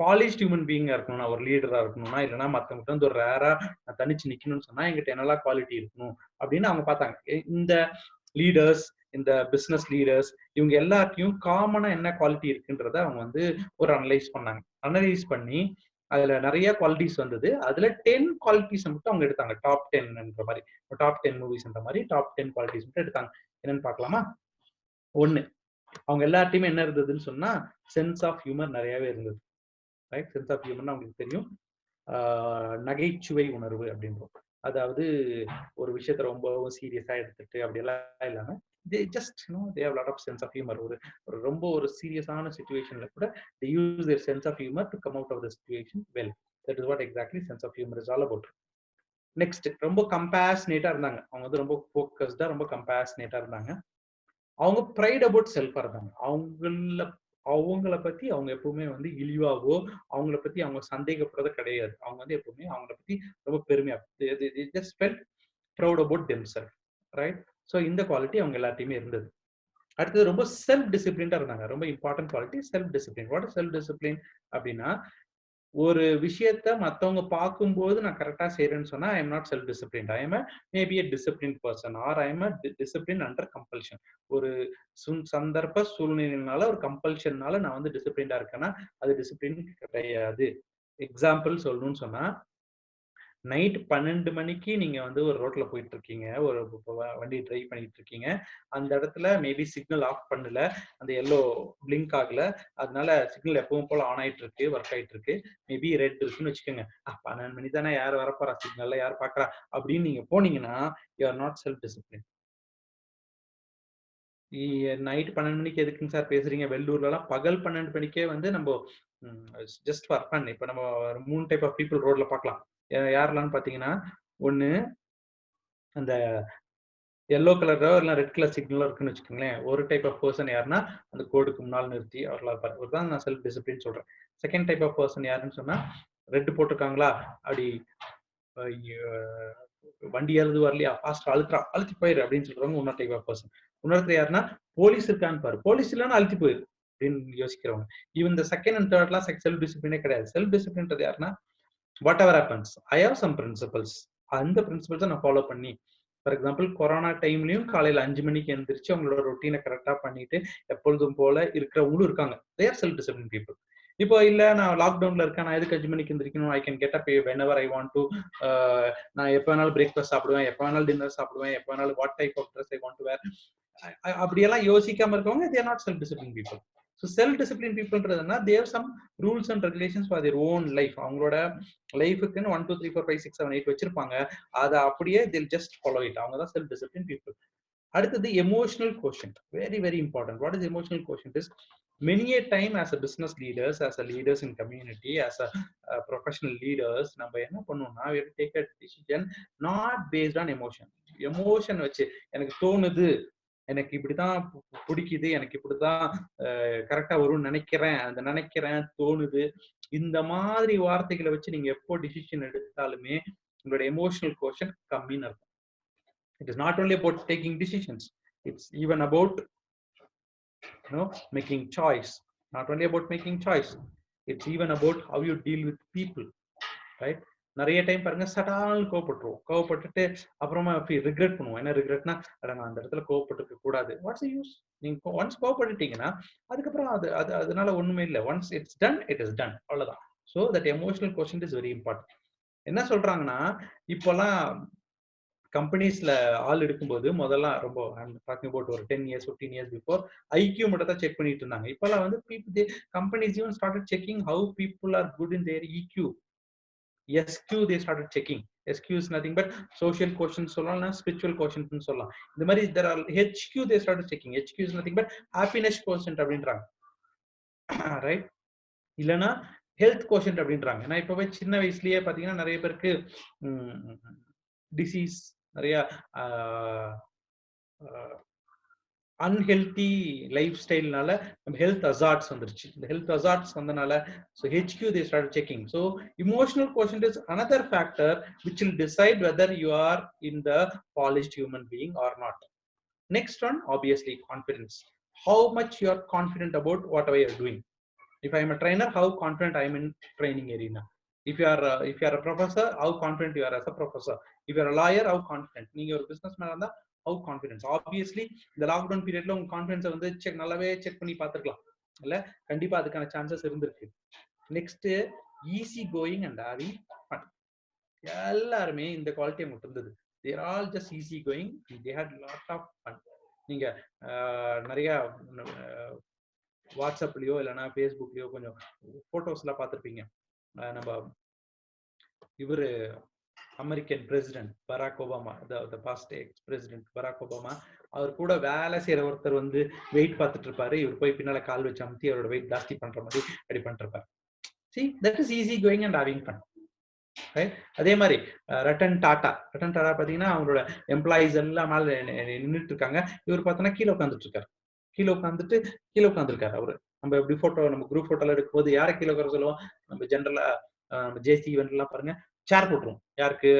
பாலிஷ்ட் ஹியூமன் பீயிங்கா இருக்கணும்னா, ஒரு லீடரா இருக்கணும்னா, இல்லைன்னா மற்றவங்க வந்து ஒரு ரேரா தனிச்சு நிக்கணும்னு சொன்னா எங்கிட்ட என்னெல்லாம் குவாலிட்டி இருக்கணும் அப்படின்னு அவங்க பார்த்தாங்க. இந்த லீடர்ஸ், இந்த பிசினஸ் லீடர்ஸ் இவங்க எல்லாத்தையும் காமனா என்ன குவாலிட்டி இருக்குன்றத அவங்க வந்து ஒரு அனலைஸ் பண்ணாங்க. அனலைஸ் பண்ணி அதுல நிறைய குவாலிட்டிஸ் வந்தது. அதுல 10 குவாலிட்டிஸ் மட்டும் அவங்க எடுத்தாங்க. டாப் 10ன்ற மாதிரி, டாப் 10 மூவிஸ்ன்ற மாதிரி டாப் 10 குவாலிட்டிஸ் மட்டும் எடுத்தாங்க. என்னன்னு பார்க்கலாமா? ஒண்ணு, அவங்க எல்லாத்தையுமே என்ன இருந்ததுன்னு சொன்னா சென்ஸ் ஆஃப் ஹியூமர் நிறையவே இருந்தது. ரைட்? சென்ஸ் ஆஃப் ஹியூமர்னா உங்களுக்கு தெரியும், நகைச்சுவை உணர்வு அப்படின்றோம். அதாவது ஒரு விஷயத்த ரொம்பவும் சீரியஸா எடுத்துட்டு அப்படியெல்லாம் இல்லாம they just they have a lot of sense of humor. ஒரு ரொம்ப ஒரு சீரியஸான சிச்சுவேஷன்ல கூட they use their sense of humor to come out of the situation well. That is what exactly sense of humor is all about. Next, ரொம்ப கம்பேஷனேட்டா இருந்தாங்க. அவங்க வந்து ரொம்ப ஃபோக்கஸ்டா ரொம்ப கம்பேஷனேட்டா இருந்தாங்க. அவங்க ப்ரைட் அபவுட் செல்ஃபா இருந்தாங்க. அவங்கள பத்தி அவங்க எப்பவுமே வந்து இழிவாவோ அவங்கள பத்தி அவங்க சந்தேகப்படுறதே கிடையாது. அவங்க வந்து எப்பவுமே அவங்கள பத்தி ரொம்ப பெருமையா just felt proud about themselves. Right? So இந்த குவாலிட்டி அவங்க எல்லாத்தையுமே இருந்தது. அடுத்தது ரொம்ப செல்ஃப் டிசிப்ளின்டா இருந்தாங்க. ரொம்ப important quality self discipline. What is self discipline அப்படின்னா, ஒரு விஷயத்த மத்தவங்க பார்க்கும்போது நான் கரெக்ட்டா செய்றேன்னு சொன்னா, I am not self disciplined. I am maybe a disciplined person or I am discipline under compulsion. ஒரு சந்தர்ப்ப சூழ்நிலையினால ஒரு கம்பல்ஷன்னால நான் வந்து டிசிப்ளின்டா இருக்கேன்னா, அது டிசிப்ளின் கிடையாது. எக்ஸாம்பிள் சொல்லணும்னு சொன்னா, நைட் 12 மணிக்கு நீங்க வந்து ஒரு ரோட்ல போயிட்டு இருக்கீங்க. ஒரு வண்டி டிரைவ் பண்ணிட்டு இருக்கீங்க. அந்த இடத்துல மேபி சிக்னல் ஆஃப் பண்ணல. அந்த எல்லோ பிளிங்க் ஆகல. அதனால சிக்னல் எப்பவும் போல ஆன் ஆயிட்டு இருக்கு, வொர்க் ஆயிட்டு இருக்கு. மேபி ரெட் இருக்குன்னு வச்சுக்கோங்க. 12 மணி தானே யார் வரப்போறா? சிக்னல்ல யார் பார்க்கறா? அப்படின்னு நீங்க போனீங்கன்னா, you are not self discipline. Night 12 மணிக்கு எதுக்குங்க சார் பேசுறீங்க? வெள்ளூர்லலாம் பகல் 12 மணிக்கே வந்து நம்போ ஜஸ்ட் ஃபார் ஃபன். இப்ப நம்ம 3 டைப் ஆஃப் பீப்பிள் ரோட்ல பார்க்கலாம். யாரெல்லாம்னு பார்த்தீங்கன்னா, ஒண்ணு அந்த எல்லோ கலரோ இல்ல ரெட் கலர் சிக்னலோ இருக்குன்னு வச்சுக்கோங்களேன். ஒரு டைப் ஆஃப் பெர்சன் யாருன்னா, அந்த கோடுக்கு முன்னால நிறுத்தி அவர்களா இருப்பாரு. இவர்தான் நான் செல்ஃப் டிசிப்ளின் சொல்றேன். செகண்ட் டைப் ஆஃப் பெர்சன் யாருன்னு சொன்னா, ரெட் போட்டிருக்காங்களா? அப்படி வண்டி ஏறுது வரலையா? ஃபாஸ்ட்டா அழுத்துறா, அழுத்தி போயிரு அப்படின்னு சொல்றவங்க இன்னொரு டைப் ஆஃப் பெர்சன். இன்னொருத்தர் யாருன்னா, போலீஸ் இருக்கான்னு பாரு. போலீஸ் இல்லன்னா அழுத்தி போயிரு அப்படின்னு யோசிக்கிறவங்க. ஈவன் இந்த செகண்ட் அண்ட் தேர்ட்லாம் செல்ஃப் டிசிப்ளினே கிடையாது. செல்ஃப் டிசிப்ளின்றது யாருன்னா, whatever happens I have some principles. அந்த பிரின்சிபல்ஸை நான் ஃபாலோ பண்ணி ஃபார் எக்ஸாம்பிள் கொரோனா டைம்லயும் காலையில 5 மணிக்கு எந்திரிச்சு அவங்களோட ரொட்டீனை கரெக்டா பண்ணிட்டு எப்பொழுதும் போல இருக்கிறவங்களும் இருக்காங்க. They are self discipline people. இப்போ இல்ல நான் லாக்டவுன்ல இருக்கேன், நான் எதுக்கு 5 மணிக்கு எந்திரிக்கணும்? I can get up whenever I want to. நான் எப்ப வேணாலும் பிரேக்ஃபாஸ்ட் சாப்பிடுவேன், எப்ப வேணாலும் டின்னர் சாப்பிடுவேன், எப்ப வேணாலும் what type of dress I want to wear. அப்படியெல்லாம் யோசிக்காம இருக்கவங்க they are not self discipline people. So self discipline பீப்புள்ன்றதுனா they've some rules and regulations for their own life. அவங்களோட லைஃபுக்குன்னு 1 2 3 4 5 6 7 8 வச்சிருப்பாங்க. அதை அப்படியே தில் ஜஸ்ட் ஃபாலோ இட். அவங்க தான் செல்ஃப் டிசிப்ளின் பீப்புள். அடுத்தது emotional quotient. Very very important. What is emotional quotient is many a time as a business leaders, as a leaders in community, as a professional leaders, நம்ம என்ன பண்ணுவோம்னா we have to take a decision not based on emotion. Emotion வச்சு எனக்கு தோணுது, எனக்கு இப்படிதான் பிடிக்குது, எனக்கு இப்படிதான் கரெக்டா வரும்னு நினைக்கிறேன், அந்த நினைக்கிறேன் தோணுது, இந்த மாதிரி வார்த்தைகளை வச்சு நீங்க எப்போ டிசிஷன் எடுத்தாலுமே உங்களோட எமோஷனல் கோஷன் கம்மின்னு இருக்கும். It is not only about taking decisions, it's even about making choice. Not only about making choice, it's even about how you deal with people, right? நிறைய டைம் பாருங்க சடால் கோவப்பட்டுருவோம். கோவப்பட்டுட்டு அப்புறமா ரிக்ரெட் பண்ணுவோம். என்ன ரிக்ரெட்னா, நான் அந்த இடத்துல கோவப்பட்டுக்க கூடாது. What's use? நீங்க ஒன்ஸ் கோவப்பட்டுட்டீங்கன்னா அதுக்கப்புறம் அது அது அதனால ஒண்ணுமே இல்லை. Once it's done, it is done, அவ்வளவுதான். So that emotional quotient is very important. என்ன சொல்றாங்கன்னா, இப்பெல்லாம் கம்பெனிஸ்ல ஆள் எடுக்கும்போது முதல்ல ரொம்ப டாக்கிங் அபவுட் ஒரு 10 years 15 years பிஃபோர் ஐக்யூ மட்டும் தான் செக் பண்ணிட்டு இருந்தாங்க. இப்பெல்லாம் வந்து companies even started checking how people are good in their EQ. SQ they started checking. SQ is nothing but social quotient சொல்லலாம், spiritual quotient னு சொல்லலாம். இந்த மாதிரி there are HQ they started checking. HQ is nothing but happiness quotient அப்படின்றாங்க. ரைட்? இல்லனா ஹெல்த் கோஷன்ட் அப்படின்றாங்க. நான் இப்பவே சின்ன வயசுலயே பாத்தீங்கன்னா நிறைய பேருக்கு டிசீஸ், நிறைய அன்ஹெல்தி லைஃப் ஸ்டைல்னால நம்ம ஹெல்த் அசார்ட்ஸ் வந்துருச்சு. இந்த ஹெல்த் அசார்ட்ஸ் வந்தனால so HQ they started checking. So emotional quotient is another factor which will decide whether you are in the polished human being or not. Next one, obviously confidence. How much you are confident about whatever you are doing. If I am a trainer, how confident I am in training arena. If you are a professor, how confident you are as a professor. If you are a lawyer, how confident. நீங்க ஒரு பிசினஸ்மேன் இருந்தா how confidence. Obviously இந்த லாக்டவுன் பீரியட்ல உங்க கான்ஃபிடன்ஸை வந்து நல்லாவே செக் பண்ணி பார்த்துக்கலாம் இல்ல, கண்டிப்பா அதுக்கான சான்சஸ் இருந்திருக்கு. Next easy going and having fun. எல்லாருமே இந்த குவாலிட்டி மட்டும் இருந்தது. they are all just easy going and they had lot of fun. நீங்க நிறைய வாட்ஸ்அப்லயோ இல்லைன்னா ஃபேஸ்புக்லயோ கொஞ்சம் போட்டோஸ் எல்லாம் பார்த்துருப்பீங்க. நம்ம இவரு American president Barack Obama, the past ex president Barack Obama, அவர் கூட வேலை செய்யற ஒருத்தர் வந்து வெயிட் பார்த்துட்டு இருப்பாரு. இவர் போய் பின்னால கால் வச்சு அமுத்தி அவரோட வெயிட் ஜாஸ்தி பண்ற மாதிரி ரெடி பண்ணிட்டு இருப்பாரு. See, that is easy going and having fun. அதே மாதிரி ரட்டன் டாடா பாத்தீங்கன்னா அவங்களோட எம்ப்ளாயிஸ் எல்லாம் மேல நின்றுட்டு இருக்காங்க. இவர் பார்த்தோன்னா கீழே உட்காந்துட்டு இருக்காரு. கீழே உட்காந்துருக்காரு அவரு. நம்ம எப்படி போட்டோ, நம்ம குரூப் போட்டோல எடுக்கும்போது யாரை கீழே உட்கார சொல்லுவோம்? நம்ம ஜென்ரலா நம்ம ஜேசி ஈவென்ட் எல்லாம் பாருங்க, சேர் போட்டுருவோம். யாருக்கு?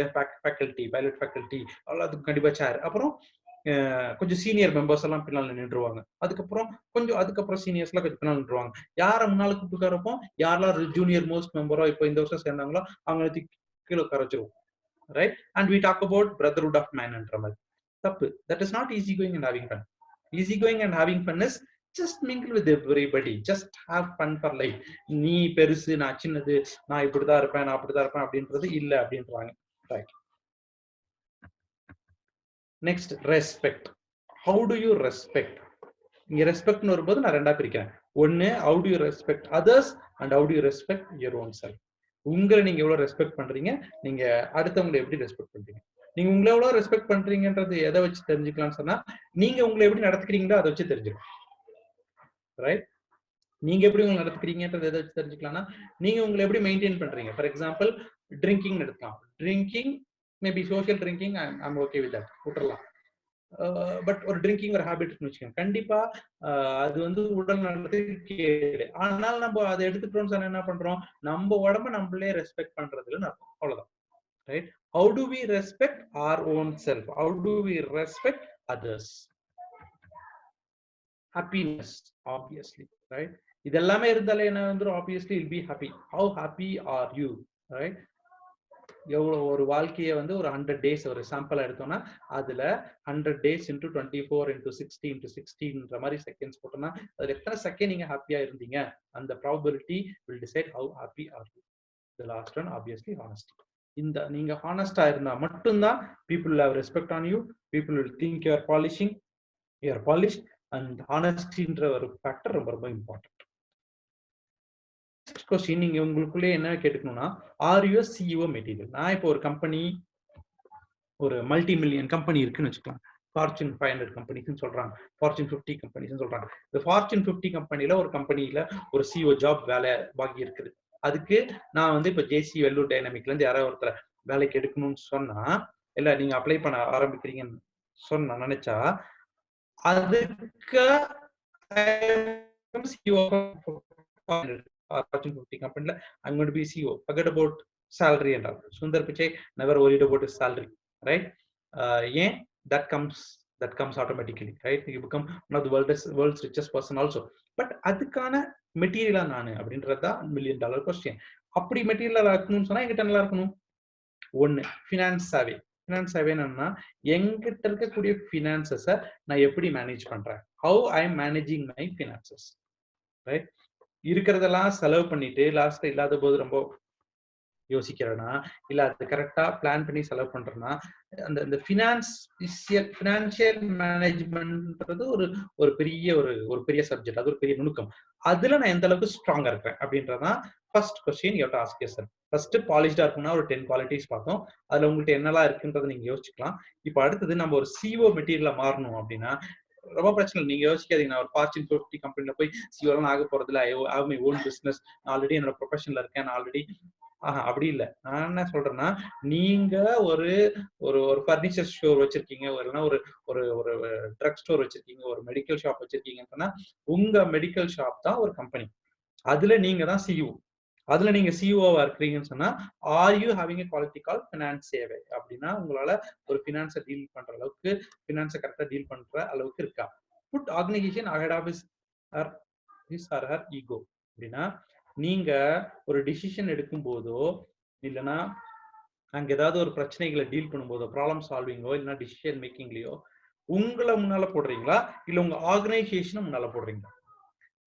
ஃபேக்கல்டி, பைலட் ஃபேக்கல்டி, அவ்வளோத்துக்கும் கண்டிப்பா சேர். அப்புறம் கொஞ்சம் சீனியர் மெம்பர்ஸ் எல்லாம் பின்னால் நின்றுவாங்க. அதுக்கப்புறம் சீனியர்ஸ் எல்லாம் கொஞ்சம் பின்னால் நின்றுவாங்க. யார முன்னால கூப்பிட்டு உட்காரப்போ யாரெல்லாம் ஜூனியர் மோஸ்ட் மெம்பரோ இப்போ இந்த வருஷம் சேர்ந்தாங்களோ அவங்க கீழே உட்கார வச்சிருவோம். Right? And we talk about brotherhood of மேன்ன்ற மாதிரி. தப்பு. That is not easy going and having fun. Easy going and having fun is just mingle with everybody, just have fun for life. நீ பெருசு, நான் சின்னது, நான் இப்படிதான் இருப்பேன், நான் அப்படிதான் இருப்பேன் அப்படின்றது இல்ல அப்படின்றாங்க. Right. Next, respect. How to you respect? இங்க ரெஸ்பெக்ட்னு வரும்போது நான் ரெண்டா பிரிக்கிறேன். ஒன்னு, how to you respect others and how to you respect your own self. உங்களை நீங்க எவ்வளவு ரெஸ்பெக்ட் பண்றீங்க, நீங்க அடுத்தவங்களை எப்படி ரெஸ்பெக்ட் பண்றீங்க. நீங்க உங்களை எவ்வளவு ரெஸ்பெக்ட் பண்றீங்கன்றது எதை வச்சு தெரிஞ்சுக்கலாம்னு சொன்னா, நீங்க உங்களை எப்படி நடத்துக்கிறீங்களோ அதை வச்சு தெரிஞ்சுக்கலாம். ரைட்? நீங்க எப்படி உங்களை நடத்துக்கிறீங்கன்றது எதை வச்சு தெரிஞ்சுக்கலாம்னா, நீங்க உங்களை எப்படி மெயின்டைன் பண்றீங்க. ஃபார் எக்ஸாம்பிள், ட்ரிங்கிங் எடுக்கலாம். Drinking maybe social drinking, I'm okay with that, விட்டுறலாம். பட் ஒரு ட்ரிங்கிங் ஒரு ஹேபிட் வச்சுக்கோங்க, கண்டிப்பா அது வந்து உடல் நலத்துக்கு கேடு. ஆனால் நம்ம அதை எடுத்துட்டோம்னு சொன்னா என்ன பண்றோம், நம்ம உடம்ப நம்மளே ரெஸ்பெக்ட் பண்றதுல அர்த்தம். அவ்வளவுதான். Right? How do we respect our own self? How do we respect others? Happiness, obviously, right? இதெல்லாமே இருந்தாலே என்ன வந்துரும், obviously you'll be happy. How happy are you? Right? எவ்வளவு ஒரு வாழ்க்கையை வந்து ஒரு 100 days ஒரு சாம்பிள் எடுத்தோம்னா அதுல 100 days into 24 into 60 into 16ன்ற மாதிரி செகண்ட்ஸ் போட்டோம்னா அதுல எத்தனை செகண்ட் நீங்க ஹாப்பியா இருந்தீங்க, அந்த probability will decide how happy are you. The last one, obviously, honesty. இந்த நீங்க ஹானஸ்டா இருந்தா மட்டும்தான் people will have respect on you, people will think you are polishing, you are polished, and honestyன்ற ஒரு ஃபேக்டர் ரொம்ப ரொம்ப இம்பார்ட்டன்ட். நெக்ஸ்ட் क्वेश्चन, நீங்க உங்களுக்குள்ளே என்ன கேட்டுக்கணும்னா, ஆர் யூ சிஇஓ மெட்டீரியல்? நான் இப்போ ஒரு கம்பெனி, ஒரு மல்டி மில்லியன் கம்பெனி இருக்குன்னு வச்சுக்கலாம். ஃபார்ச்சூன் 500 கம்பெனிஸ்ன்னு சொல்றாங்க, ஃபார்ச்சூன் 50 கம்பெனிஸ்ன்னு சொல்றாங்க. இந்த ஃபார்ச்சூன் 50 கம்பெனில ஒரு கம்பெனில ஒரு சிஇஓ ஜாப் வேலை பாக்கி இருக்குது. அதுக்கு நான் வந்து இப்போ ஜேசி வெல்லூர் டைனமிக்ல இருந்து யாராவது ஒருத்தர் வேலைக்கு எடுக்கணும்னு சொன்னா, இல்ல நீங்க அப்ளை பண்ண ஆரம்பிக்கிறீங்கன்னு சொன்னா நினைச்சா, அதுக்கு CEO Fortune 50 company, I'm going to be CEO. Forget about salary and all. Sundar Pichai never worried about his salary, right? Yeah, that comes automatically, right? You become one of the world's richest person also. But adukana material nanu அப்படின்றதா $1 million question. அப்படி மெட்டீரியல் இருக்கணும்னு சொன்னா எங்கிட்ட நல்லா இருக்கணும். ஒன்னு, ஃபினான்ஸ் சேவை. ஃபினான்ஸ் சேவை என்னன்னா, எங்கிட்ட இருக்கக்கூடிய ஃபினான்சஸை நான் எப்படி மேனேஜ் பண்றேன், how I am managing my finances. Right? இருக்கிறதெல்லாம் செலவு பண்ணிட்டு லாஸ்ட்ல இல்லாத போது ரொம்ப யோசிக்கிறேன்னா, இல்ல அது கரெக்டா பிளான் பண்ணி செலவு பண்றேன்னா, அந்த ஃபினான்சியல் மேனேஜ்மெண்ட்ன்றது ஒரு பெரிய சப்ஜெக்ட், அது ஒரு பெரிய நுணுக்கம். அதுல நான் எந்த அளவுக்கு ஸ்ட்ராங்கா இருக்கிறேன் அப்படின்றதான் first question you have to ask yourself. First பாலிஷ்டா இருக்குன்னா ஒரு 10 குவாலிட்டிஸ் பார்த்தோம், அதுல உங்கள்கிட்ட என்னெல்லாம் இருக்குன்றதை நீங்க யோசிச்சுக்கலாம். இப்போ அடுத்தது நம்ம ஒரு சிஓ மெட்டீரியலா மாறணும் அப்படின்னா ரொம்ப பிரச்சனை. நீங்க யோசிக்காதீங்க, நான் ஒரு ஃபார்ச்சூன் 50 கம்பெனில போய் சிஓலாம் ஆக போறது இல்லை, I have my own business, நான் ஆல்ரெடி என்னோட ப்ரொஃபஷன்ல இருக்கேன், நான் ஆல்ரெடி அப்படி இல்லை. நான் என்ன சொல்றேன்னா, நீங்க ஒரு ஃபர்னிச்சர் ஸ்டோர் வச்சிருக்கீங்க, ஒரு ட்ரக் ஸ்டோர் வச்சிருக்கீங்க, ஒரு மெடிக்கல் ஷாப் வச்சிருக்கீங்கன்னு சொன்னா, உங்க மெடிக்கல் ஷாப் தான் ஒரு கம்பெனி, அதுல நீங்க தான் சிஇஓ. அதுல நீங்க சிஇஓவா இருக்கிறீங்கன்னு சொன்னா, are you having a quality call finance சேவை? அப்படின்னா உங்களால ஒரு ஃபினான்ஸை டீல் பண்ற அளவுக்கு, ஃபினான்ஸை கரெக்டா டீல் பண்ற அளவுக்கு இருக்கா? Put organisation ahead of his or her ego. அப்படின்னா நீங்க ஒரு டிசிஷன் எடுக்கும் போதோ, இல்லைன்னா அங்க ஏதாவது ஒரு பிரச்சனைகளை டீல் பண்ணும்போதோ, ப்ராப்ளம் சால்விங்கோ இல்லைன்னா டிசிஷன் மேக்கிங்லயோ உங்களை முன்னால போடுறீங்களா, இல்ல உங்க ஆர்கனைசேஷனை முன்னால போடுறீங்களா?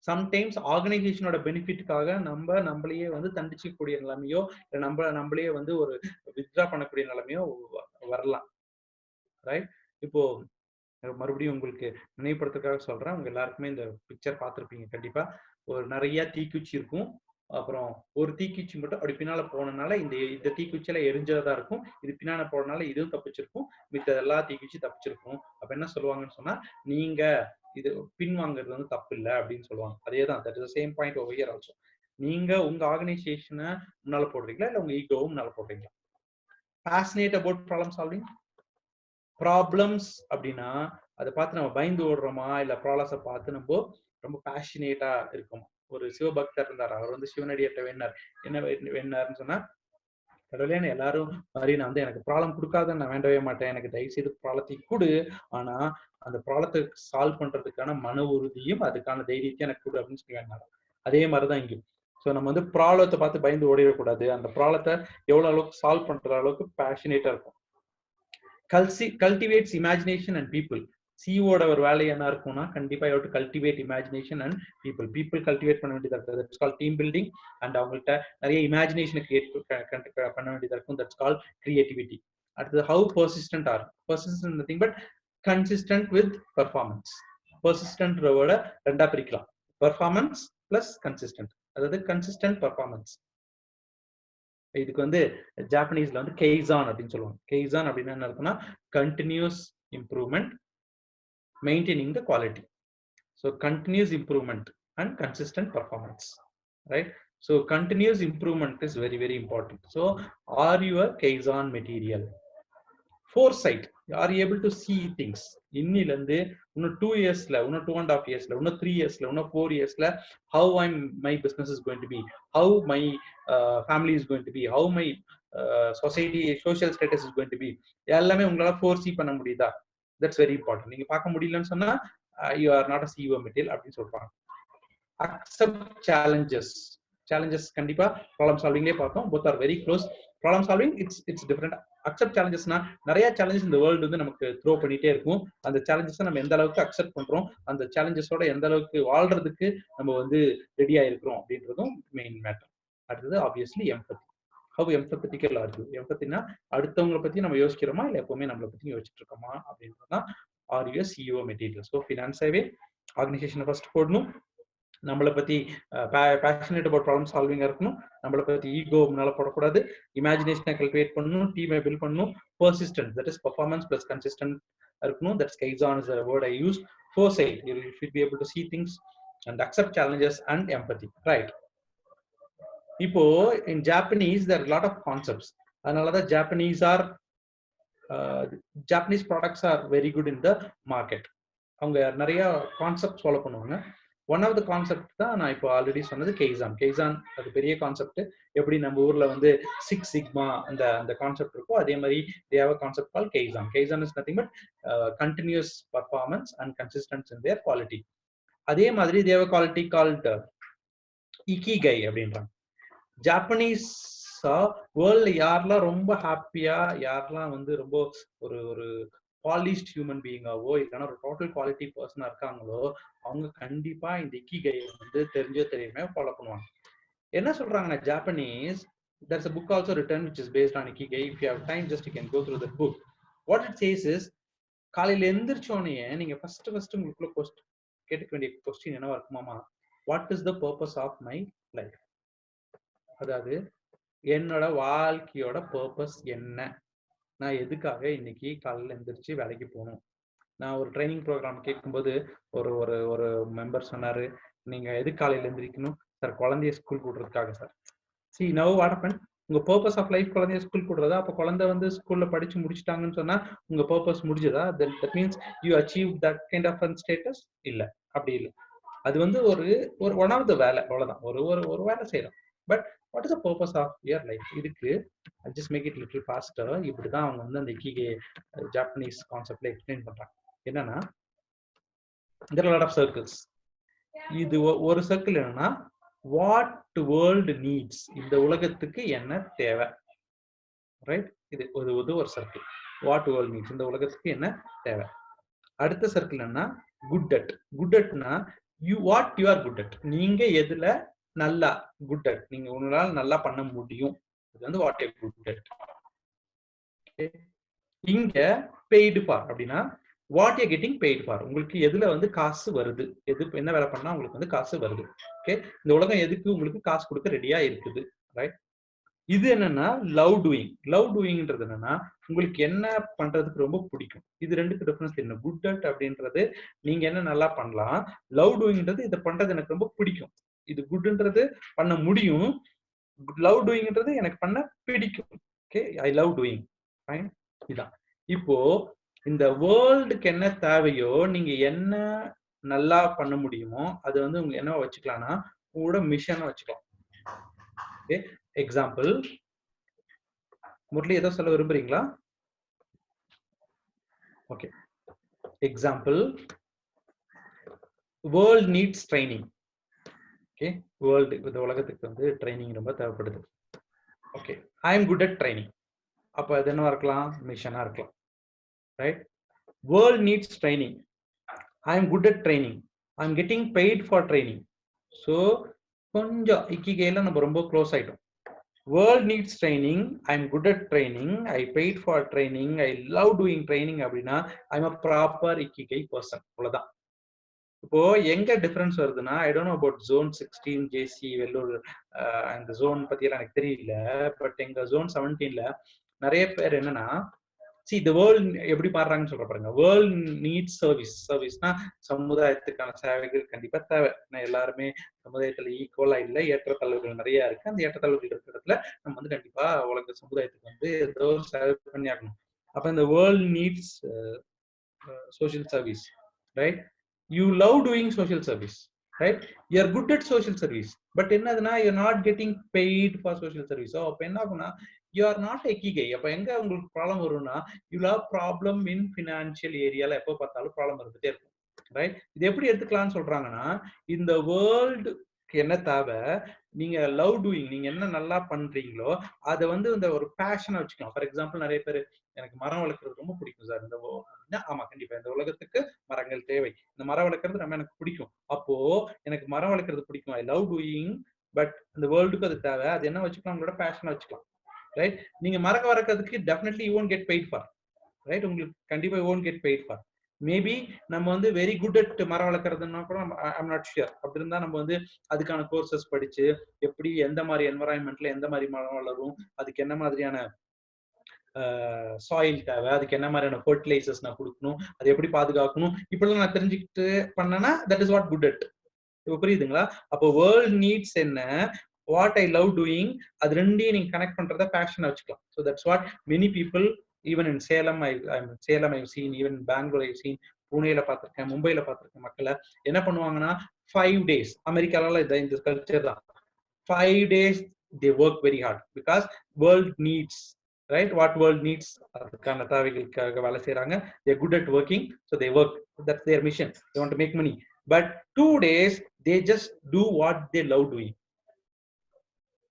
சம்டைம்ஸ் ஆர்கனைசேஷனோட பெனிஃபிட்டுக்காக நம்மளையே வந்து தண்டிச்சக்கூடிய நிலைமையோ, இல்ல நம்மளையே வந்து ஒரு வித்ட்ரா பண்ணக்கூடிய நிலைமையோ வரலாம். ரைட்? இப்போ மறுபடியும் உங்களுக்கு நினைவுபடுத்துறதுக்காக சொல்றேன், உங்க எல்லாருக்குமே இந்த பிக்சர் பார்த்துருப்பீங்க கண்டிப்பா. ஒரு நிறைய தீக்குச்சி இருக்கும், அப்புறம் ஒரு தீக்குச்சி மட்டும் அப்படி பின்னால போனனால இந்த தீக்குச்சியில எரிஞ்சதா இருக்கும், இது பின்னால போனனால இதுவும் தப்பிச்சிருக்கும், மித்த எல்லா தீக்குச்சி தப்பிச்சிருக்கும். அப்ப என்ன சொல்லுவாங்கன்னு சொன்னா, நீங்க இது பின்வாங்கிறது வந்து தப்பு இல்லை அப்படின்னு சொல்லுவாங்க. அதேதான், that is same point over here also. நீங்க உங்க ஆர்கனைசேஷனை முன்னால போடுறீங்களா, இல்ல உங்க ஈகோவும் முன்னால போடுறீங்களா? Passionate about problem solving. Problems அப்படின்னா அதை பார்த்து நம்ம பயந்து ஓடுறோமா, இல்ல ப்ராப்ளம்ஸை பார்த்து நம்ம ரொம்ப பேஷனேட்டா இருக்கோமா? ஒரு சிவபக்தர் இருந்தார், அவர் வந்து சிவனடியற்ற வேண்டார். என்ன வேண்டார்னு சொன்னா, கடவுளேன்னு எல்லாரும் மாதிரி நான் வந்து எனக்கு ப்ராப்ளம் கொடுக்காத நான் வேண்டவே மாட்டேன், எனக்கு தயவு செய்து ப்ராப்ளத்தை கொடு, ஆனா அந்த ப்ராப்ளத்தை சால்வ் பண்றதுக்கான மன உறுதியும் அதுக்கான தைரியத்தையும் எனக்கு கொடு அப்படின்னு சொல்லி வேண்டாம். அதே மாதிரிதான் இங்கே. ஸோ நம்ம வந்து ப்ராப்ளத்தை பார்த்து பயந்து ஓடிடக்கூடாது. அந்த ப்ராப்ளத்தை எவ்வளவு அளவுக்கு சால்வ் பண்ற அளவுக்கு பேஷனேட்டா இருக்கும். Cultivates imagination and people. சிஓட ஒரு வேலை என்ன இருக்கும்னா கண்டிப்பா you have to cultivate imagination and people cultivate பண்ண வேண்டியதா இருக்கு. That's call team building. And அவங்கள்ட்ட நிறைய இமேஜினேஷனை கிரியேட் பண்ண வேண்டியதா இருக்கும். That's call creativity. அடுத்தது how persistent are. Persistent nothing but consistent with performance. Persistent வேர்டை ரெண்டா பிரிக்கலாம், பெர்ஃபார்மன்ஸ் பிளஸ் கன்சிஸ்டன்ட். அதாவது கன்சிஸ்டன்ட் பெர்ஃபார்மன்ஸ். இதுக்கு வந்து ஜாப்பனீஸ்ல வந்து கெய்சான் அப்படின்னு சொல்லுவாங்க. கெய்சான் அப்படின்னா என்ன இருக்குன்னா continuous improvement maintaining the quality. So continuous improvement and consistent performance, right? So continuous improvement is very, very important. So are you a Kaizen material? Foresight. Are you able to see things? இன்னிலிருந்து இன்னும் 2 yearsல, இன்னும் 2.5 yearsல, இன்னும் 3 yearsல, இன்னும் 4 yearsல how my business is going to be, how my family is going to be, how my society social status is going to be, எல்லாமே உங்களால foresee பண்ண முடியுதா? That's very important. நீங்க பார்க்க முடியலன்னு சொன்னா you are not a CEO material அப்படின்னு சொல்றாங்க. Accept challenges. Challenges கண்டிப்பா problem solvingலே பார்த்தோம். both are very close. Problem solving it's different. Accept challengesனா நிறைய challenges இந்த வேர்ல்டு வந்து நமக்கு த்ரோ பண்ணிட்டே இருக்கும். அந்த challenges நம்ம எந்த அளவுக்கு அக்செப்ட் பண்றோம், அந்த challengesோட எந்த அளவுக்கு வாழ்றதுக்கு நம்ம வந்து ரெடியா இருக்கிறோம் அப்படின்றதும் மெயின் மேட்டர். அடுத்தது obviously empathy. How empathetical are you. எம்பத்தினா அடுத்தவங்களை பத்தி நம்ம யோசிக்கிறோமா இல்லை எப்பவுமே நம்மளை பத்தி யோசிச்சுட்டு இருக்கோமா அப்படின்றதுதான் are you CEO material. So ஃபினான்ஸாவே ஆர்கனைசேஷனை ஃபர்ஸ்ட் போடணும், நம்மளை பத்தி பேஷனேட் அபவுட் ப்ராப்ளம் சால்விங்கா இருக்கணும், நம்மளை பத்தி ஈகோ முன்னால போடக்கூடாது, இமேஜினேஷனை கல்டிவேட் பண்ணணும், டீமை பில்ட் பண்ணணும், persistent that is performance plus consistent இருக்கணும். That's kaizen is the word I use. Foresight, you should be able to see things and accept challenges and empathy, right? இப்போ in Japanese there are a lot of concepts. அதனாலதான் Japanese products are very good in the market. அவங்க நிறைய கான்செப்ட் ஃபாலோ பண்ணுவாங்க. ஒன் ஆஃப் த கான்செப்ட் தான் நான் இப்போ ஆல்ரெடி சொன்னது கெய்சான். கெய்சான் அது பெரிய கான்செப்ட். எப்படி நம்ம ஊர்ல வந்து 6 சிக்மா அந்த கான்செப்ட் இருக்கோ அதே மாதிரி they have a concept called கெய்சான். கெய்சான் is nothing but continuous performance and consistency in their quality. அதே மாதிரி they have a quality called இக்கிகை அப்படின்றாங்க. ஜாப்பனீஸ் வேர்ல்ட்ல யாரெல்லாம் ரொம்ப ஹாப்பியா, யாரெல்லாம் வந்து ரொம்ப ஒரு பாலிஷ்ட் ஹியூமன் பீயிங்காவோ இல்லைன்னா ஒரு டோட்டல் குவாலிட்டி பர்சனா இருக்காங்களோ அவங்க கண்டிப்பா இந்த இக்கிகையை வந்து தெரிஞ்சோ தெரியாம ஃபாலோ பண்ணுவாங்க. என்ன சொல்றாங்கன்னா Japanese, there's a book also written which is based on ikigai. If you have time just you can go through the book. What it says is காலையில எந்திரிச்சோனே நீங்க ஃபர்ஸ்ட் உங்களுக்குள்ள கேட்க வேண்டிய கொஸ்டின் என்னவா இருக்குமாமா, what is the purpose of my life. அதாவது என்னோட வாழ்க்கையோட பர்பஸ் என்ன, நான் எதுக்காக இன்னைக்கு காலையில எந்திரிச்சு வேலைக்கு போகணும். நான் ஒரு ட்ரைனிங் ப்ரோக்ராம் கேட்கும்போது ஒரு ஒரு ஒரு மெம்பர் சொன்னாரு, நீங்க எது காலையில எந்திரிக்கணும் சார், குழந்தைய ஸ்கூல் கூடுறதுக்காக sir. See now what happened, உங்க பர்பஸ் ஆஃப் லைஃப் குழந்தைய ஸ்கூல் கூடுறதா? அப்ப குழந்தை வந்து ஸ்கூல்ல படிச்சு முடிச்சுட்டாங்கன்னு சொன்னா உங்க பர்பஸ் முடிஞ்சதா? that means you achieved that kind of a status? இல்ல, அப்படி இல்லை. அது வந்து ஒரு ஒன் ஆஃப் த வேலை, அவ்வளவுதான். ஒரு வேலை செய்யறோம். But what is the purpose of your life? இதுக்கு just make it little faster. இப்படிதான் அவங்க வந்து அந்த இக்கிகை ஜாப்பனீஸ் கான்செப்ட்ல எக்ஸ்பிளைன் பண்றாங்க. என்னன்னா there are a lot of circles. இது ஒரு சர்க்கிள் என்னன்னா வாட் வேர்ல்டு நீட்ஸ், இந்த உலகத்துக்கு என்ன தேவை, ரைட்? இது ஒரு சர்க்கிள். வாட் வேர்ல்டு நீட்ஸ், இந்த உலகத்துக்கு என்ன தேவை. அடுத்த சர்க்கிள் என்ன, குட் அட்னா what you are good at, நீங்க எதுல நல்லா குட் அட், நீங்க உங்களால நல்லா பண்ண முடியும். இது வந்து வாட் யூ குட் அட். இங்க பெய்டு ஃபார் அப்படின்னா what you getting paid for, உங்களுக்கு எதுல வந்து காசு வருது, எது என்ன வேலை பண்ணா உங்களுக்கு வந்து காசு வருது. ஓகே, இந்த உலகம் எதுக்கு உங்களுக்கு காசு கொடுக்க ரெடியா இருக்குது, ரைட்? இது என்னன்னா லவ் டூயிங்ன்றது என்னன்னா உங்களுக்கு என்ன பண்றதுக்கு ரொம்ப பிடிக்கும். இது ரெண்டுக்கு டிஃபரன்ஸ் என்ன, குட் அட் அப்படின்றது நீங்க என்ன நல்லா பண்ணலாம், லவ் டூயிங்ன்றது இதை பண்றது எனக்கு ரொம்ப பிடிக்கும். இது குட்ன்றது பண்ண முடியும், லவ் டூயிங்ன்றது எனக்கு பண்ண பிடிக்கும். ஓகே, ஐ லவ் டூயிங், ஃபைன். இதான் இப்போ இந்த வேர்ல்டுக்கு என்ன தேவையோ நீங்க என்ன நல்லா பண்ண முடியுமோ அது வந்து உங்க என்ன வச்சுக்கலாம்னா உங்களோட மிஷனை வச்சுக்கலாம். ஓகே, எக்ஸாம்பிள் முரளி ஏதோ சொல்ல விரும்புறீங்களா? Okay, example, world needs training. Okay, world, இந்த உலகத்துக்கு வந்து ட்ரைனிங் ரொம்ப தேவைப்படுது. Okay, I am good at training. அப்ப அது என்னவா இருக்கலாம்? மிஷனா இருக்கலாம். Right? World needs training. I am good at training. I am getting paid for training. So கொஞ்சம் இக்கிகையில நம்ம ரொம்ப க்ளோஸ் ஆயிட்டோம். World needs training. I'm good at training. I paid for training. I love doing training. அப்படின்னா I'm a proper ikigai person. அவ்வளவுதான். இப்போ எங்க டிஃபரன்ஸ் வருதுன்னா, I don't know about zone 16 JC Vellore அந்த ஜோன் பத்தி எல்லாம் எனக்கு தெரியல. பட் எங்க ஜோன் 17ல நிறைய பேர் என்னன்னா, see the world எப்படி பாடுறாங்கன்னு சொல்ற பாருங்க. World needs service. சர்வீஸ்னா சமுதாயத்துக்கான சேவைகள் கண்டிப்பா தேவை. எல்லாருமே சமுதாயத்துல ஈக்குவலா இல்லை, ஏற்றத்தாழ்வுகள் நிறைய இருக்கு. அந்த ஏற்றத்தாழ்வுகள் இருக்கிற இடத்துல நம்ம வந்து கண்டிப்பா உலக சமுதாயத்துக்கு வந்து ஏதோ ஒரு சேவை பண்ணி ஆகணும். அப்ப இந்த world needs social service, right? You love doing social service, right? You are good at social service. But என்னதுன்னா, you are not getting paid for social service. அப்ப என்ன ஆகும்னா, யூ ஆர் நாட் இக்கிகை. அப்ப எங்க உங்களுக்கு ப்ராப்ளம் வரும்னா, you have problem in financial ஏரியால. எப்போ பார்த்தாலும் ப்ராப்ளம் இருந்துட்டே இருக்கும். ரைட்? இது எப்படி எடுத்துக்கலாம்னு சொல்றாங்கன்னா, இந்த வேர்ல்டுக்கு என்ன தேவை, நீங்க லவ் டூயிங், நீங்க என்ன நல்லா பண்றீங்களோ அதை வந்து இந்த ஒரு பேஷனை வச்சுக்கலாம். ஃபார் எக்ஸாம்பிள், நிறைய பேர் எனக்கு மரம் வளர்க்கறது ரொம்ப பிடிக்கும் சார். ஆமா, கண்டிப்பா இந்த உலகத்துக்கு மரங்கள் தேவை. இந்த மரம் வளர்க்கறது ரொம்ப எனக்கு பிடிக்கும். அப்போ எனக்கு மரம் வளர்க்கறது பிடிக்கும், ஐ லவ் டூயிங். பட் இந்த வேர்ல்டுக்கு அது தேவை. அது என்ன வச்சுக்கலாம்? உங்களோட பேஷனை வச்சுக்கலாம். ரைட்? நீங்க மரம் வளர்க்கறதுக்கு definitely you won't get paid for. Right? உங்களுக்கு கண்டிப்பா you won't get paid for. Maybe நம்ம வந்து வெரி குட் அட் மரம் வளர்க்கறதுன்னா கூட ஐம் நாட் ஷியர். அப்படி இருந்தா நம்ம வந்து அதுக்கான கோர்சஸ் படிச்சு, எப்படி எந்த மாதிரி என்வரான்மெண்ட்ல எந்த மாதிரி மரம் வளரும், அதுக்கு என்ன மாதிரியான சாயில் தேவை, அதுக்கு என்ன மாதிரியான ஃபர்டிலைசர்ஸ் நான் கொடுக்கணும், அது எப்படி பாதுகாக்கணும், இப்படிலாம் நான் தெரிஞ்சுக்கிட்டு பண்ணனா that is what good at. இப்போ புரியுதுங்களா? அப்போ வேர்ல்ட் நீட்ஸ் என்ன, வாட் ஐ லவ் டூயிங், அது ரெண்டையும் நீங்க கனெக்ட் பண்றத பேஷனை வச்சுக்கலாம். So that's what many people, even in Salem, I seen, even Bengaluru I seen, புனேல பார்த்திருக்கேன், மும்பைல பார்த்திருக்கேன். மக்களை என்ன பண்ணுவாங்கன்னா, 5 days, அமெரிக்கால இந்த கல்ச்சர் தான், 5 days they work very hard because world needs, right? What world needs, அதுக்கான தேவைகளுக்காக வேலை செய்றாங்க. they are good at working, so they work. That's their mission. They want to make money. But 2 days they just do what they love doing.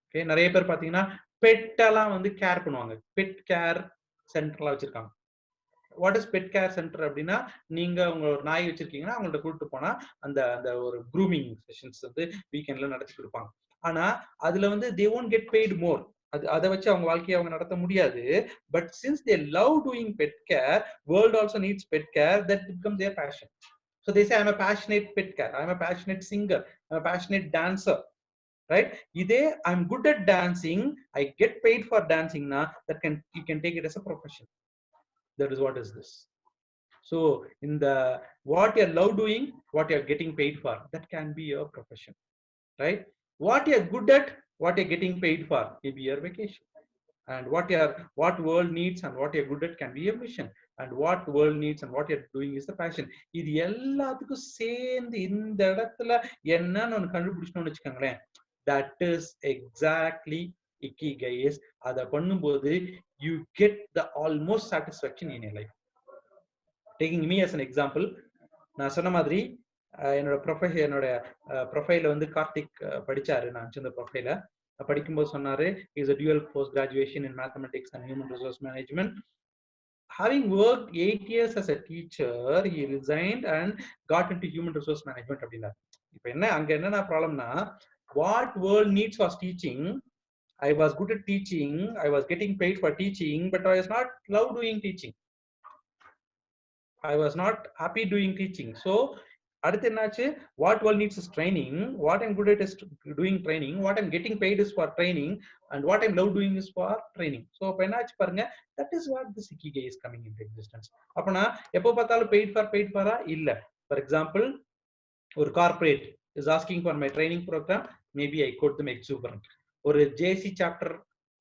Okay, நிறைய பேர் பாத்தீங்கன்னா பெட் எல்லாம் வந்து கேர் பண்ணுவாங்க. பெட் கேர் சென்டர்லாம் வச்சிருக்காங்க. What is pet care centre அப்படின்னா, நீங்க உங்க ஒரு நாய் வச்சிருக்கீங்கன்னா அவங்கள்ட்ட கூப்பிட்டு போனா அந்த அந்த ஒரு க்ரூமிங் செஷன்ஸ் வந்து வீக்கெண்ட்ல நடத்தி கொடுப்பாங்க. ஆனா அதுல வந்து they won't get paid more. அதை வச்சு அவங்க வாழ்க்கையை அவங்க நடத்த முடியாது. But since they love doing pet care, world also needs pet care, that becomes their passion. So they say, I'm a passionate pet care, I'm a passionate singer, I'm a passionate dancer. Right? Idhe, I'm good at dancing, I get paid for dancing na, that can, you can take it as a profession. That is what is this. So in the what you love doing, what you are getting paid for, that can be your profession. Right? What you are good at, what you are getting paid for, maybe your vacation. And what world needs and what you are good at can be your mission. And what world needs and what you are doing is the passion. இது எல்லாத்துக்கும் சேர்ந்து இந்த இடத்துல என்னன்னு ஒன்று கண்டுபிடிச்சணும்னு வச்சுக்கோங்களேன், that is exactly ikigai. அதை பண்ணும்போது you get the almost satisfaction in your life. Taking me as an example, நான் சொன்ன மாதிரி என்னோட ப்ரொஃபைல வந்து கார்த்திக் படிச்சாரு. நான் வச்சிருந்த ப்ரொஃபைல படிக்கும்போது சொன்னாரு, is a dual post graduation in mathematics and human resource management. Having worked 8 years as a teacher, he resigned and got into human resource management அப்படின்னா. இப்போ என்ன அங்க என்ன ப்ராப்ளம்னா, what world needs was teaching. I was good at teaching, I was getting paid for teaching, but I was not love doing teaching. I was not happy doing teaching. So அடுத்து என்னாச்சு, what world needs is training, what I'm good at is doing training, what I'm getting paid is for training, and what I'm love doing is for training. So அப்ப என்னாச்சு பாருங்க, that is what this ikigai is coming into existence. அப்பனா எப்போ பார்த்தாலும் paid for இல்ல. For example, ஒரு corporate is asking for my training program, maybe I quote them exuberant. ஒரு JC chapter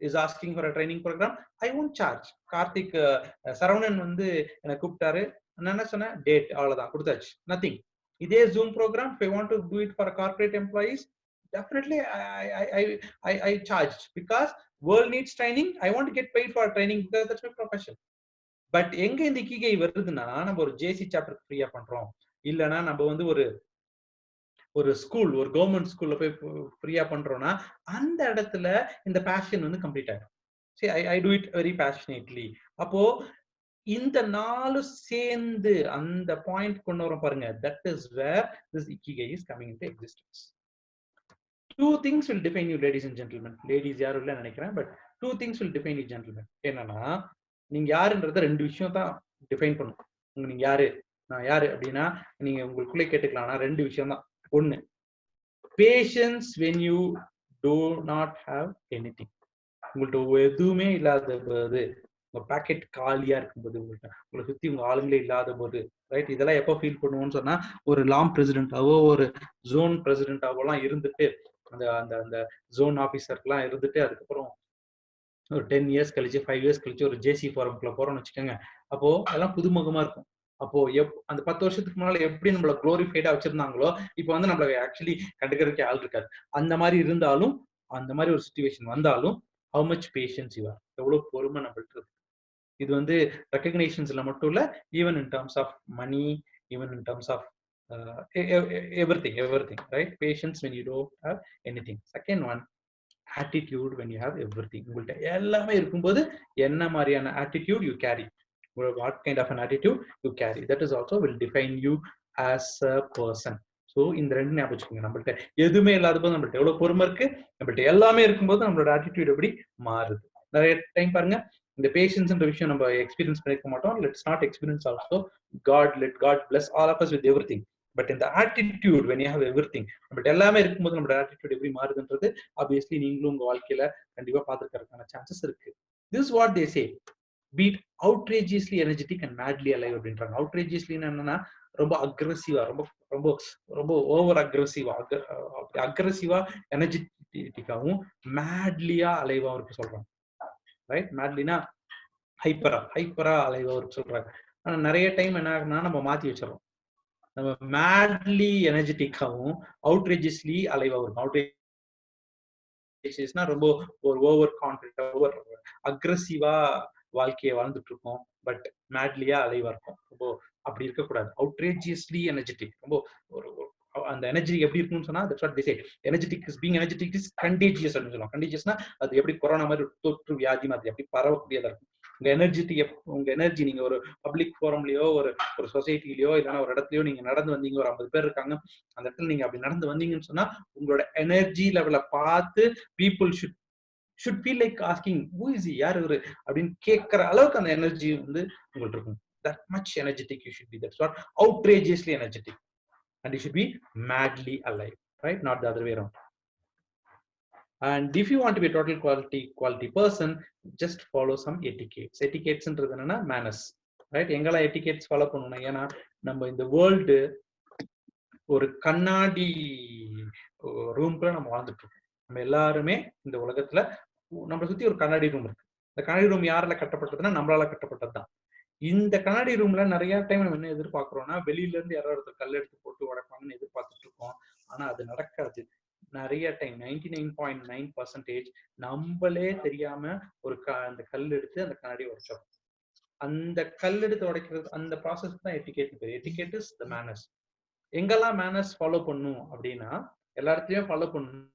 is asking for a training program, I won't charge. Karthik Saravanan வந்து என்னை கூப்பிட்டாரு, நான் என்ன சொன்னேன், டேட் அவ்வளவுதான் கொடுத்தாச்சு, nothing. இதே Zoom program, if I want to do it for a corporate employees, definitely I charged because world needs training. I want to get paid for training because that's my profession. But எங்க இந்த இக்கிகை வருதுன்னா, நம்ம ஒரு ஜேசி சாப்டர் ஃப்ரீயா பண்றோம், இல்லனா நம்ம வந்து ஒரு ஸ்கூல், ஒரு கவர்மெண்ட் ஸ்கூல்ல போய் ஃப்ரீயா பண்றோம்னா அந்த இடத்துல இந்த பேஷன் வந்து கம்ப்ளீட் ஆயிடும். See, I do it very passionately. அப்போ இந்த நாலு சேர்ந்து அந்த பாயிண்ட் கொண்டு வரோம் பாருங்க. That is where this ikigai is coming into existence. Two things will define you, ladies and gentlemen. Ladies யாரும் இல்ல நினைக்கிறேன், but two things will define you, gentlemen. என்னன்னா, நீங்க யாருன்றத ரெண்டு விஷயம் தான் டிஃபைன் பண்ணும். நீங்க யாரு, நான் யாரு அப்படின்னா நீங்க உங்களுக்குள்ளே கேட்டுக்கலாம். ரெண்டு விஷயம் தான். ஒண்ணு, patience when you do not have anything. உங்கள்ட்ட எதுவுமே இல்லாத போது, உங்க பாக்கெட் காலியா இருக்கும்போது, உங்களை சுத்தி உங்க ஆளுங்களே இல்லாத போது, ரைட்? இதெல்லாம் எப்போ ஃபீல் பண்ணுவோம்னு சொன்னா, ஒரு லாம் பிரசிடென்டாவோ ஒரு ஜோன் பிரசிடென்டாவோலாம் இருந்துட்டு, அந்த அந்த அந்த ஜோன் ஆபீசர்லாம் இருந்துட்டு, அதுக்கப்புறம் ஒரு 10 இயர்ஸ் கழிச்சு 5 இயர்ஸ் கழிச்சு ஒரு ஜேசி ஃபாரம்குள்ள போறோம்னு வச்சுக்கோங்க. அப்போ எல்லாம் புதுமுகமா இருக்கும். அப்போ அந்த 10 வருஷத்துக்கு முன்னால எப்படி நம்மள குளோரிஃபைடா வச்சிருந்தாங்களோ, இப்போ வந்து நம்மள ஆக்சுவலி கண்டுக்கிறதுக்கே ஆள் இருக்காது. அந்த மாதிரி இருந்தாலும், அந்த மாதிரி ஒரு சிச்சுவேஷன் வந்தாலும், how much patience you are, எவ்வளவு பொறுமை நம்மள்ட்ட இருக்கு. இது வந்து ரெகக்னைசேஷன்ஸ்ல மட்டும் இல்ல, even in terms of money, even in terms of everything, right? Patience when you don't have anything. Second one, attitude when you have everything. உங்கள்ட்ட எல்லாமே இருக்கும்போது என்ன மாதிரியான attitude you carry, what kind of an attitude you carry, that is also will define you as a person. So இந்த ரெண்டு ஞாபகம் வச்சுக்கோங்க. நம்மள்ட்ட எதுவுமே இல்லாத போது நம்மள்ட்ட எவ்வளவு பொறுமை இருக்கு, நம்மள்ட்ட எல்லாமே இருக்கும்போது நம்மளோட ஆட்டிடியூட் எப்படி மாறுது. நிறைய டைம் பாருங்க, இந்த பேஷன்ஸ்ன்ற விஷயம் நம்ம எக்ஸ்பீரியன்ஸ் பண்ணிருக்க மாட்டோம். Let's not experience also. let God bless all of us with everything. But இந்த attitude when you have everything, நம்மள்ட்ட எல்லாமே இருக்கும்போது நம்மளோட ஆட்டிடியூட் எப்படி மாறுதுன்றது ஆப்வியஸ்லி நீங்களும் உங்க வாழ்க்கையில கண்டிப்பா பாத்துக்கிறதுக்கான சான்சஸ் இருக்கு. This is what they say, be outrageously energetic and madly alive அப்படின்றாங்க. outrageously என்னன்னா ரொம்ப அக்ரெசிவா, ரொம்ப ரொம்ப ரொம்ப ஓவர் அக்ரெசிவா, அக்ரெசிவா எனர்ஜெட்டிக்காவும், மேட்லியா அலைவாவும் இருக்கு சொல்றாங்க. ரைட்? மேட்லினா ஹைப்பரா அலைவாவும் இருக்கு சொல்றாங்க. ஆனா நிறைய டைம் என்ன ஆகுனா நம்ம மாத்தி வச்சிடறோம். நம்ம மேட்லி எனர்ஜெட்டிக்காவும் அவுட்ரேஜஸ்லி அலைவாவும் இருக்கும். அவுட்ரேஜஸ்னா ரொம்ப ஒரு ஓவர் கான்ஃபிடென்ட், ஓவர் அக்ரெசிவா வாழ்க்கையை வாழ்ந்துட்டு இருக்கோம், பட் மேட்லியா அலைவா இருக்கும். ரொம்ப அப்படி இருக்கக்கூடாது. அவுட்ரேஜியஸ்லி எனர்ஜெட்டிக், ரொம்ப ஒரு அந்த எனர்ஜி எப்படி இருக்குன்னு சொன்னா, that's what they say, energetic is being energetic is contagious அப்படின்னு சொல்லுவாங்க. கண்டேஜியஸ்னா அது எப்படி கொரோனா மாதிரி தொற்று வியாதி மாதிரி அப்படி பரவக்கூடியதா இருக்கும். உங்க எனர்ஜி நீங்க ஒரு பப்ளிக் ஃபோரம்லயோ ஒரு சொசைட்டிலயோ இல்லைன்னா ஒரு இடத்துலயோ நீங்க நடந்து வந்தீங்க, ஒரு 50 பேர் இருக்காங்க, அந்த இடத்துல நீங்க அப்படி நடந்து வந்தீங்கன்னு சொன்னா உங்களோட எனர்ஜி லெவலை பார்த்து people should feel like asking, who is he, யார் இவரு அப்படின்னு கேட்கிற அளவுக்கு அந்த எனர்ஜி வந்து உங்கள்ட்ட இருக்கும். That much energetic you should be. That's what outrageously energetic. And you should be madly alive, right? Not the other way around. And if you want to be a total quality person, just follow some etiquettes. Etiquettes ன்றது என்னன்னா manners, right? எங்கெல்லாம் etiquettes ஃபாலோ பண்ணணும், ஏன்னா நம்ம இந்த வேர்ல்டு ஒரு கண்ணாடி ரூம்குள்ள நம்ம வாழ்ந்துட்டு இருக்கோம். நம்ம எல்லாருமே இந்த உலகத்துல நம்மளை சுத்தி ஒரு கண்ணாடி ரூம் இருக்கு. இந்த கண்ணாடி ரூம் யாரால கட்டப்பட்டதுன்னா நம்மளால கட்டப்பட்டதுதான். இந்த கண்ணாடி ரூம்ல நிறைய டைம் நம்ம என்ன எதிர்பார்க்கிறோம்னா, வெளியில இருந்து யாராவது ஒருத்தர் கல் எடுத்து போட்டு உடைப்பாங்கன்னு எதிர்பார்த்துட்டு இருக்கோம். ஆனா அது நடக்காது. நிறைய டைம் 99.9% நம்மளே தெரியாம அந்த கல் எடுத்து அந்த கண்ணாடி உடைச்சோம். அந்த கல் எடுத்து உடைக்கிறது, அந்த ப்ராசஸ் தான் எட்டிகேட் பேர். Etiquette is the manners. எங்கெல்லாம் மேனர்ஸ் ஃபாலோ பண்ணும் அப்படின்னா எல்லா இடத்துலயும் ஃபாலோ பண்ணணும்.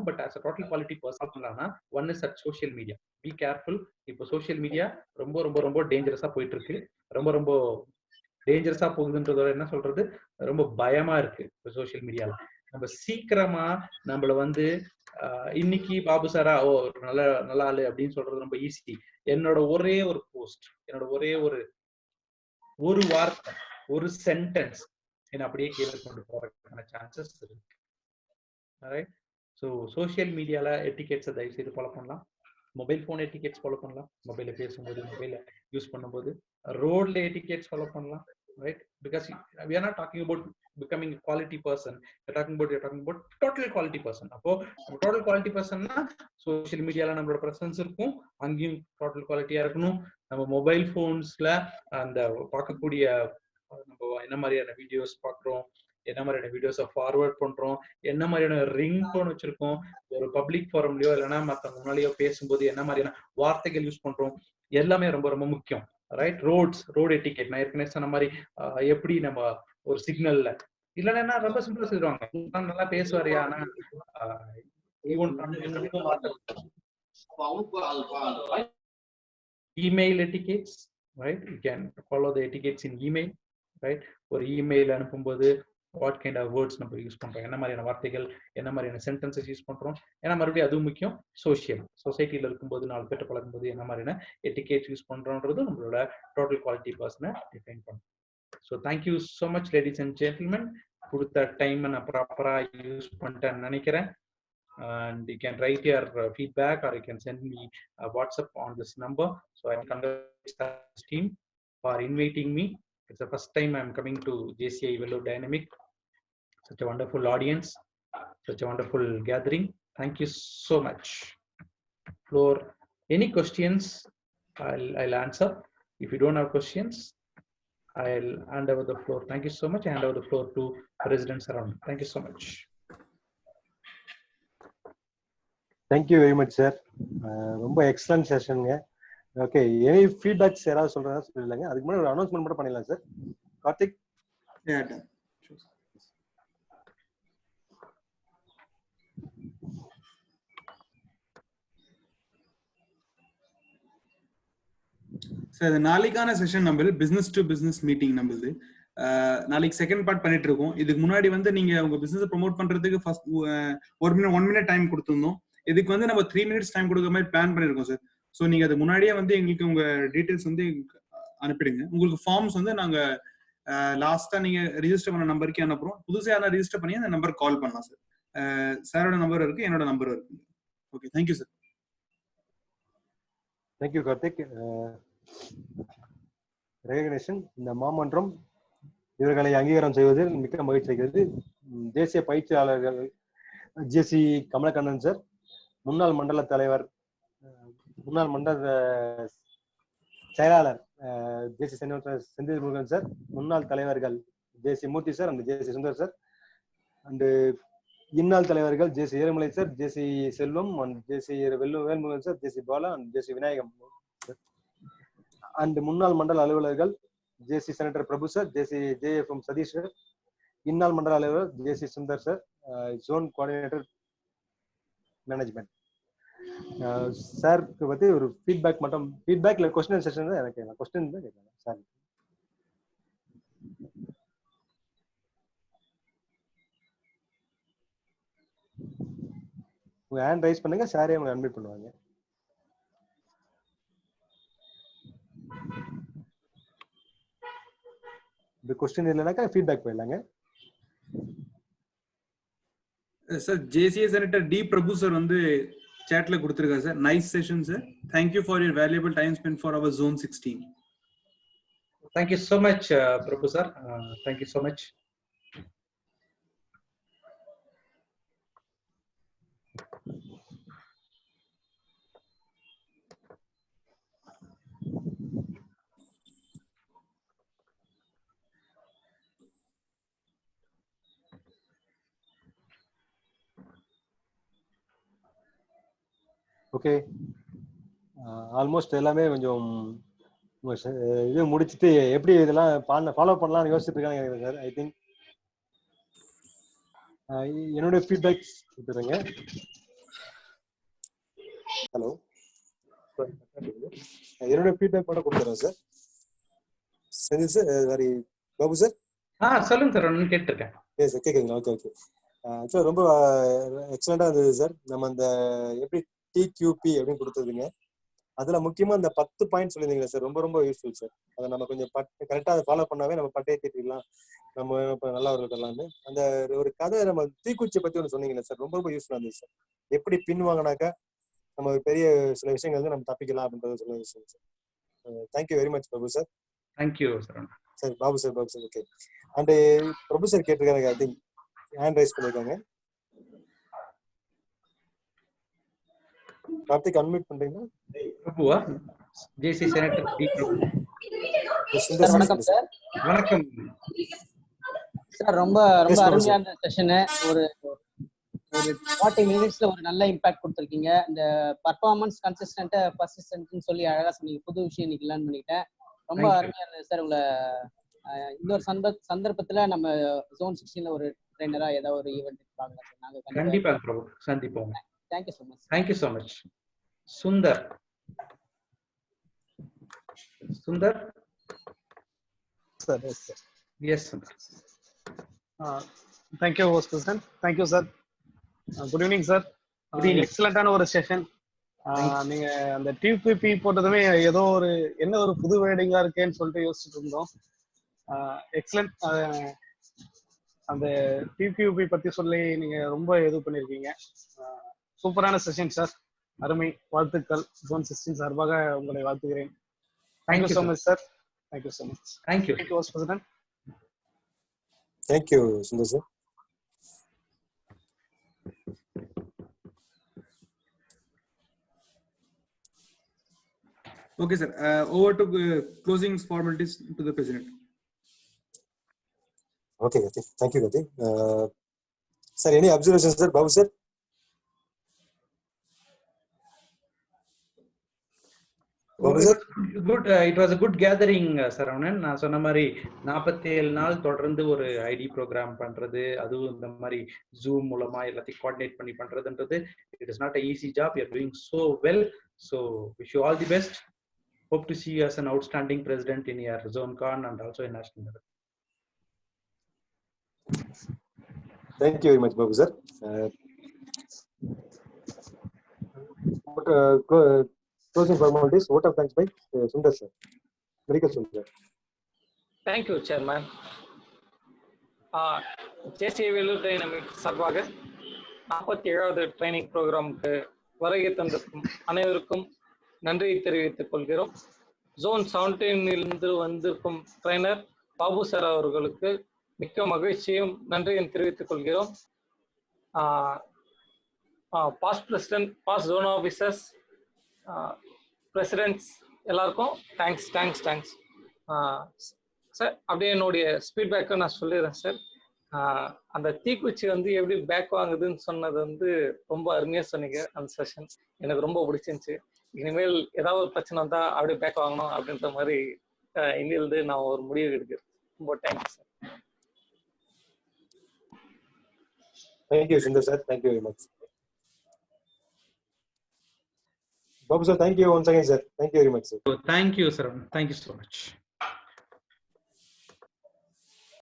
But as a total quality person பண்ணலாம்னா one is at social media. Be careful. இப்போ சோஷியல் மீடியா ரொம்ப ரொம்ப ரொம்ப டேஞ்சரஸா போயிட்டு இருக்கு. ரொம்ப ரொம்ப டேஞ்சரஸா போகுதுன்றதோட என்ன சொல்றது, ரொம்ப பயமா இருக்கு சோஷியல் மீடியால. நம்ம சீக்கிரமா நம்மள வந்து இன்னைக்கு பாபு சாரா நல்ல ஆளு அப்படின்னு சொல்றது ரொம்ப ஈஸி. என்னோட ஒரே ஒரு போஸ்ட், என்னோட ஒரே ஒரு வார்த்தை, ஒரு சென்டென்ஸ் என்ன அப்படியே கீழே கொண்டு போறதுக்கான சான்சஸ் இருக்கு. ரைட்? ஸோ சோஷியல் மீடியால எட்டிகேட்ஸை தயவு செய்து ஃபாலோ பண்ணலாம். மொபைல் ஃபோன் எட்டிகேட்ஸ் ஃபாலோ பண்ணலாம். மொபைல பேசும்போது, மொபைல யூஸ் பண்ணும்போது, ரோட்ல எட்டிகேட்ஸ் ஃபாலோ பண்ணலாம். Right? Because we are not talking about becoming a quality person. you're talking about total quality person. அப்போ total quality personனா சோஷியல் மீடியால நம்மளோட பிரசன்ஸ் இருக்கும், அங்கேயும் டோட்டல் குவாலிட்டியா இருக்கணும். நம்ம மொபைல் போன்ஸ்ல அந்த பார்க்கக்கூடிய நம்ம என்ன மாதிரியான வீடியோஸ் பார்க்குறோம், என்ன மாதிரியான வீடியோஸை ஃபார்வர்ட் பண்றோம், என்ன மாதிரியான ரிங் டோன் வச்சிருக்கோம், ஒரு பப்ளிக் ஃபாரம்லயோ இல்லைன்னா மத்தவங்க முன்னாடியோ பேசும்போது என்ன மாதிரியான வார்த்தைகள் யூஸ் பண்றோம், எல்லாமே ரொம்ப ரொம்ப முக்கியம். ரைட்? ரோடு எட்டிகெட் நான் ஏற்கனவே சொன்ன மாதிரி எப்படி நம்ம ஒரு சிக்னல்ல இல்லைன்னா ரொம்ப சிம்பிளா சொல்லிடுவாங்க, நல்லா பேசுவாரியா, ஆனா email etiquettes, right? You can follow the etiquettes in email, right? ஒரு இமெயில் அனுப்பும்போது வாட் கைண்ட் ஆஃப் வேர்ட்ஸ் நம்ம யூஸ் பண்றோம், என்ன மாதிரியான வார்த்தைகள், என்ன மாதிரியான சென்டென்சஸ் யூஸ் பண்றோம். ஏன்னா மறுபடியும் அதுவும் முக்கியம். சொசைட்டில இருக்கும்போது 4 பேர்ட்ட பழகும்போது என்ன மாதிரியான எட்டிகேட்ஸ் யூஸ் பண்றோம்ன்றது நம்மளோட டோட்டல் குவாலிட்டி பர்சனை டிஃபைன் பண்ணும். So thank you so much ladies and gentlemen. கொடுத்த டைம் நான் ப்ராப்பரா யூஸ் பண்ணிட்டேன்னு நினைக்கிறேன். And you can write your feedback or you can send me a WhatsApp on this number. So I congratulate the team for inviting me. It's the first time I'm coming to JCI Vellore Dynamic. Such a wonderful audience, such a wonderful gathering. Thank you so much. Floor, any questions I'll answer. If you don't have questions, I'll hand over the floor. Thank you so much. I hand over the floor to residents around. Thank you so much. Thank you very much, sir. ரொம்ப எக்ஸலன்ட் செஷனுங்க. ஓகே, எனி ஃபீட்பேக்ஸ் யாராவது சொல்றதா சொல்லிடுங்க. அதுக்கு முன்னாடி ஒரு அனௌன்ஸ்மெண்ட் மட்டும் பண்ணிடலாம் சார். கார்த்திக். சார், நாளைக்கான செஷன் நம்ம பிசினஸ் டு பிசினஸ் மீட்டிங் நம்மளுது. நாளைக்கு செகண்ட் பார்ட் பண்ணிட்டு இருக்கோம். இதுக்கு முன்னாடி வந்து நீங்க உங்க பிசினஸ் ப்ரொமோட் பண்றதுக்கு ஃபர்ஸ்ட் 1 மினிட் டைம் கொடுத்துருந்தோம். இதுக்கு வந்து நம்ம 3 மினிட்ஸ் டைம் கொடுக்குற மாதிரி பிளான் பண்ணிருக்கோம் சார். ஸோ நீங்க அது முன்னாடியே வந்து எங்களுக்கு உங்க டீடைல்ஸ் வந்து அனுப்பிடுங்க. உங்களுக்கு ஃபார்ம்ஸ் வந்து நாங்க லாஸ்டா நீங்க ரிஜிஸ்டர் பண்ண நம்பருக்கு அனுப்புறோம். புதுசா யாரா ரிஜிஸ்டர் பண்ணி அந்த நம்பருக்கு கால் பண்ணலாம் சார். சாரோட நம்பர் இருக்கு, என்னோட நம்பர் இருக்கு. Okay, thank you sir. Thank you Karthik. Recognition இந்த மாமன்றம் இவர்களை அங்கீகாரம் செய்வதில் மிக்க மகிழ்ச்சி அளிக்கிறது. தேசிய பயிற்சியாளர்கள் ஜேசி கமலக்கண்ணன் சார், முன்னாள் மண்டல தலைவர், முன்னாள் மண்டல செயலாளர் ஜேசி செந்தில் முருகன் சார், முன்னாள் தலைவர்கள் JC Moorthy sir and JC Sundar sir, and இந்நாள் தலைவர்கள் JC Ezhumalai sir, JC Selvam and JC Velmurugan sir, JC Bala and JC Vinayagam and முன்னாள் மண்டல அலுவலர்கள் JC senator Prabhu sir, JC JFM Sathish sir, இந்நாள் மண்டல அலுவலர் JC Sundar sir, zone coordinator management சாருக்கு பத்தி ஒரு ஃபீட்பேக் மட்டும். ஃபீட்பேக் இல்லை, கொஸ்டின் செஷன் தான் எனக்கு கொஸ்டின் தான் கேட்கலாம் சார். உங்க ஹேண்ட் ரைஸ் பண்ணுங்க, சாரே உங்களை அட்மிட் பண்ணுவாங்க. இந்த கொஸ்டின் இல்லைனாக்கா feedback போயிடலாங்க sir. JCA senator D பிரபு சார் வந்து chatல கொடுத்திருக்காரு sir. Nice session sir. Thank you for your valuable time spent for our zone 16. Thank you so much Prabhu sir. Thank you so much. Okay, almost எல்லாமே கொஞ்சம் இது முடிச்சுட்டு எப்படி இதெல்லாம் ஃபாலோ பண்ணலாம்னு யோசிச்சுட்டு இருக்காங்க சார். ஐ திங்க் என்னுடைய ஃபீட்பேக்ஸ் கொடுத்துருங்க. ஹலோ, என்னுடைய ஃபீட்பேக் மட்டும் கொடுத்துறேன் சார். சரி சார், சாரி பாபு சார். சொல்லுங்க சார், ஒன்னு கேட்டிருக்கேன். சார் கேட்குறீங்களா? ஓகே ஓகே சார், ரொம்ப எக்ஸலண்டா இருந்தது சார். நம்ம அந்த எப்படி TQP அப்படின்னு கொடுத்ததுங்க, அதுல முக்கியமா இந்த 10 பாயிண்ட் சொல்லியிருந்தீங்க சார், ரொம்ப ரொம்ப யூஸ்ஃபுல் சார். அதை நம்ம கொஞ்சம் கரெக்டா அதை ஃபாலோ பண்ணாவே நம்ம பட்டையை தீட்டிடலாம், நம்ம இப்போ நல்லா இருக்கலாம்னு. அந்த ஒரு கதை நம்ம தீக்குச்சியை பத்தி ஒன்று சொன்னீங்களா சார், ரொம்ப ரொம்ப யூஸ்ஃபுல்லா இருந்துச்சு சார். எப்படி பின் வாங்கினாக்கா நம்ம பெரிய சில விஷயங்கள் வந்து நம்ம தப்பிக்கலாம் அப்படின்றத சொல்லுங்க sir. Thank you very much Prabhu sir. Thank you sir. Sir Babu sir okay. And Prabhu sir கேட்டிருக்காங்க, ஐ திங்க் ஹேண்ட் ரைஸ் பண்ணிருக்காங்க. கார்த்திக் அன்மியூட் பண்றீங்களா? பிரபுவா? ஜேசி செனட்டர் டி பிரபு. வணக்கம் சார். வணக்கம் சார் ரொம்ப ரொம்ப அருமையான செஷனு. ஒரு 40 மினிட்ஸ்ல ஒரு நல்ல இம்பாக்ட் கொடுத்துருக்கீங்க. இந்த பர்ஃபார்மன்ஸ் கன்சிஸ்டன்ட் பர்சிஸ்டன்ட்னு சொல்லி அழகா சொன்னீங்க. புது விஷயம் இன்னைக்கு லேர்ன் பண்ணிட்டேன். ரொம்ப அருமையா இருந்தது சார். உங்களை இன்னொரு சந்தர்ப்பத்துல நம்ம ஜோன் 16ல ஒரு ட்ரெயினரா ஏதாவது ஒரு ஈவென்ட் பார்க்கலாம் சார். நாங்க கண்டிப்பா பிரபு சந்திப்போம். Thank you so much. Thank you so much. Sundar sir. Yes sir. Yes Sundar. Thank you host president. Thank you sir. Good evening sir. எக்ஸலண்டான ஒரு செஷன். நீங்க அந்த டியூபிபி போட்டதுமே ஏதோ ஒரு என்ன ஒரு புது வேர்டிங்கா இருக்கேன்னு சொல்லிட்டு யோசிச்சுட்டு இருந்தோம். எக்ஸலண்ட். அந்த டியூபிபி பத்தி சொல்லி நீங்க ரொம்ப இது பண்ணிருக்கீங்க. சூப்பரான செஷன் சார். அருமை. வாழ்த்துக்கள். ஜோன் 16 சார்பாக உங்களை வாழ்த்துகிறேன். Thank you so much sir. Thank you so much. Thank you host president. Thank you Sundar sir. Okay, sir. Over to closing formalities to the president. Okay, Gati. Thank you, Gati. Sir, any observations, sir? Babu, sir? Good. It was a good gathering, Saravanan. நான் சொன்ன மாதிரி 47 நாள் தொடர்ந்து ஒரு ஐடி ப்ரோக்ராம் பண்றது, அதுவும் இந்த மாதிரி ஜூம் மூலமா எல்லாத்தையும் கோஆர்டினேட் பண்ணி பண்றதுன்றது it is not an easy job. You are doing so well. So wish you all the best. Hope to see you as an outstanding president in your zone con and also in national level. Thank you very much, Babu, sir. Closing formalities. Vote of thanks by Sundar sir. Medical Sundar. Thank you, Chairman. JCA Vellore Dynamics சார்பாக 47வது ட்ரைனிங் ப்ரோக்ராமுக்கு வருகை தந்திருக்கும் அனைவருக்கும் நன்றியை தெரிவித்துக் கொள்கிறோம். ஜோன் 17இலிருந்து வந்திருக்கும் ட்ரைனர் பாபு சார் அவர்களுக்கு மிக்க மகிழ்ச்சியும் நன்றியும் தெரிவித்துக் கொள்கிறோம். Past president, past zone officers, presidents எல்லாருக்கும் தேங்க்ஸ். சார் அப்படியே என்னுடைய ஃபீட்பேக்கை நான் சொல்லிடுறேன் சார். அந்த தீக்குச்சி வந்து எப்படி பேக் வாங்குதுன்னு சொன்னது வந்து ரொம்ப அருமையாக சொன்னீங்க. அந்த செஷன் எனக்கு ரொம்ப பிடிச்சிருந்துச்சு. இனிமேல் ஏதாவது ஒரு பிரச்சனை வந்தா அப்படியே பேக் வாங்கணும் அப்படின்ற மாதிரி இன்னிலிருந்து நான் ஒரு முடிவு எடுக்கிறேன். ரொம்ப thanks sir. Thank you, Sundar sir. Thank you very much. Babu sir, thank you once again, sir. Thank you very much, sir. Thank you, sir. Thank you so much.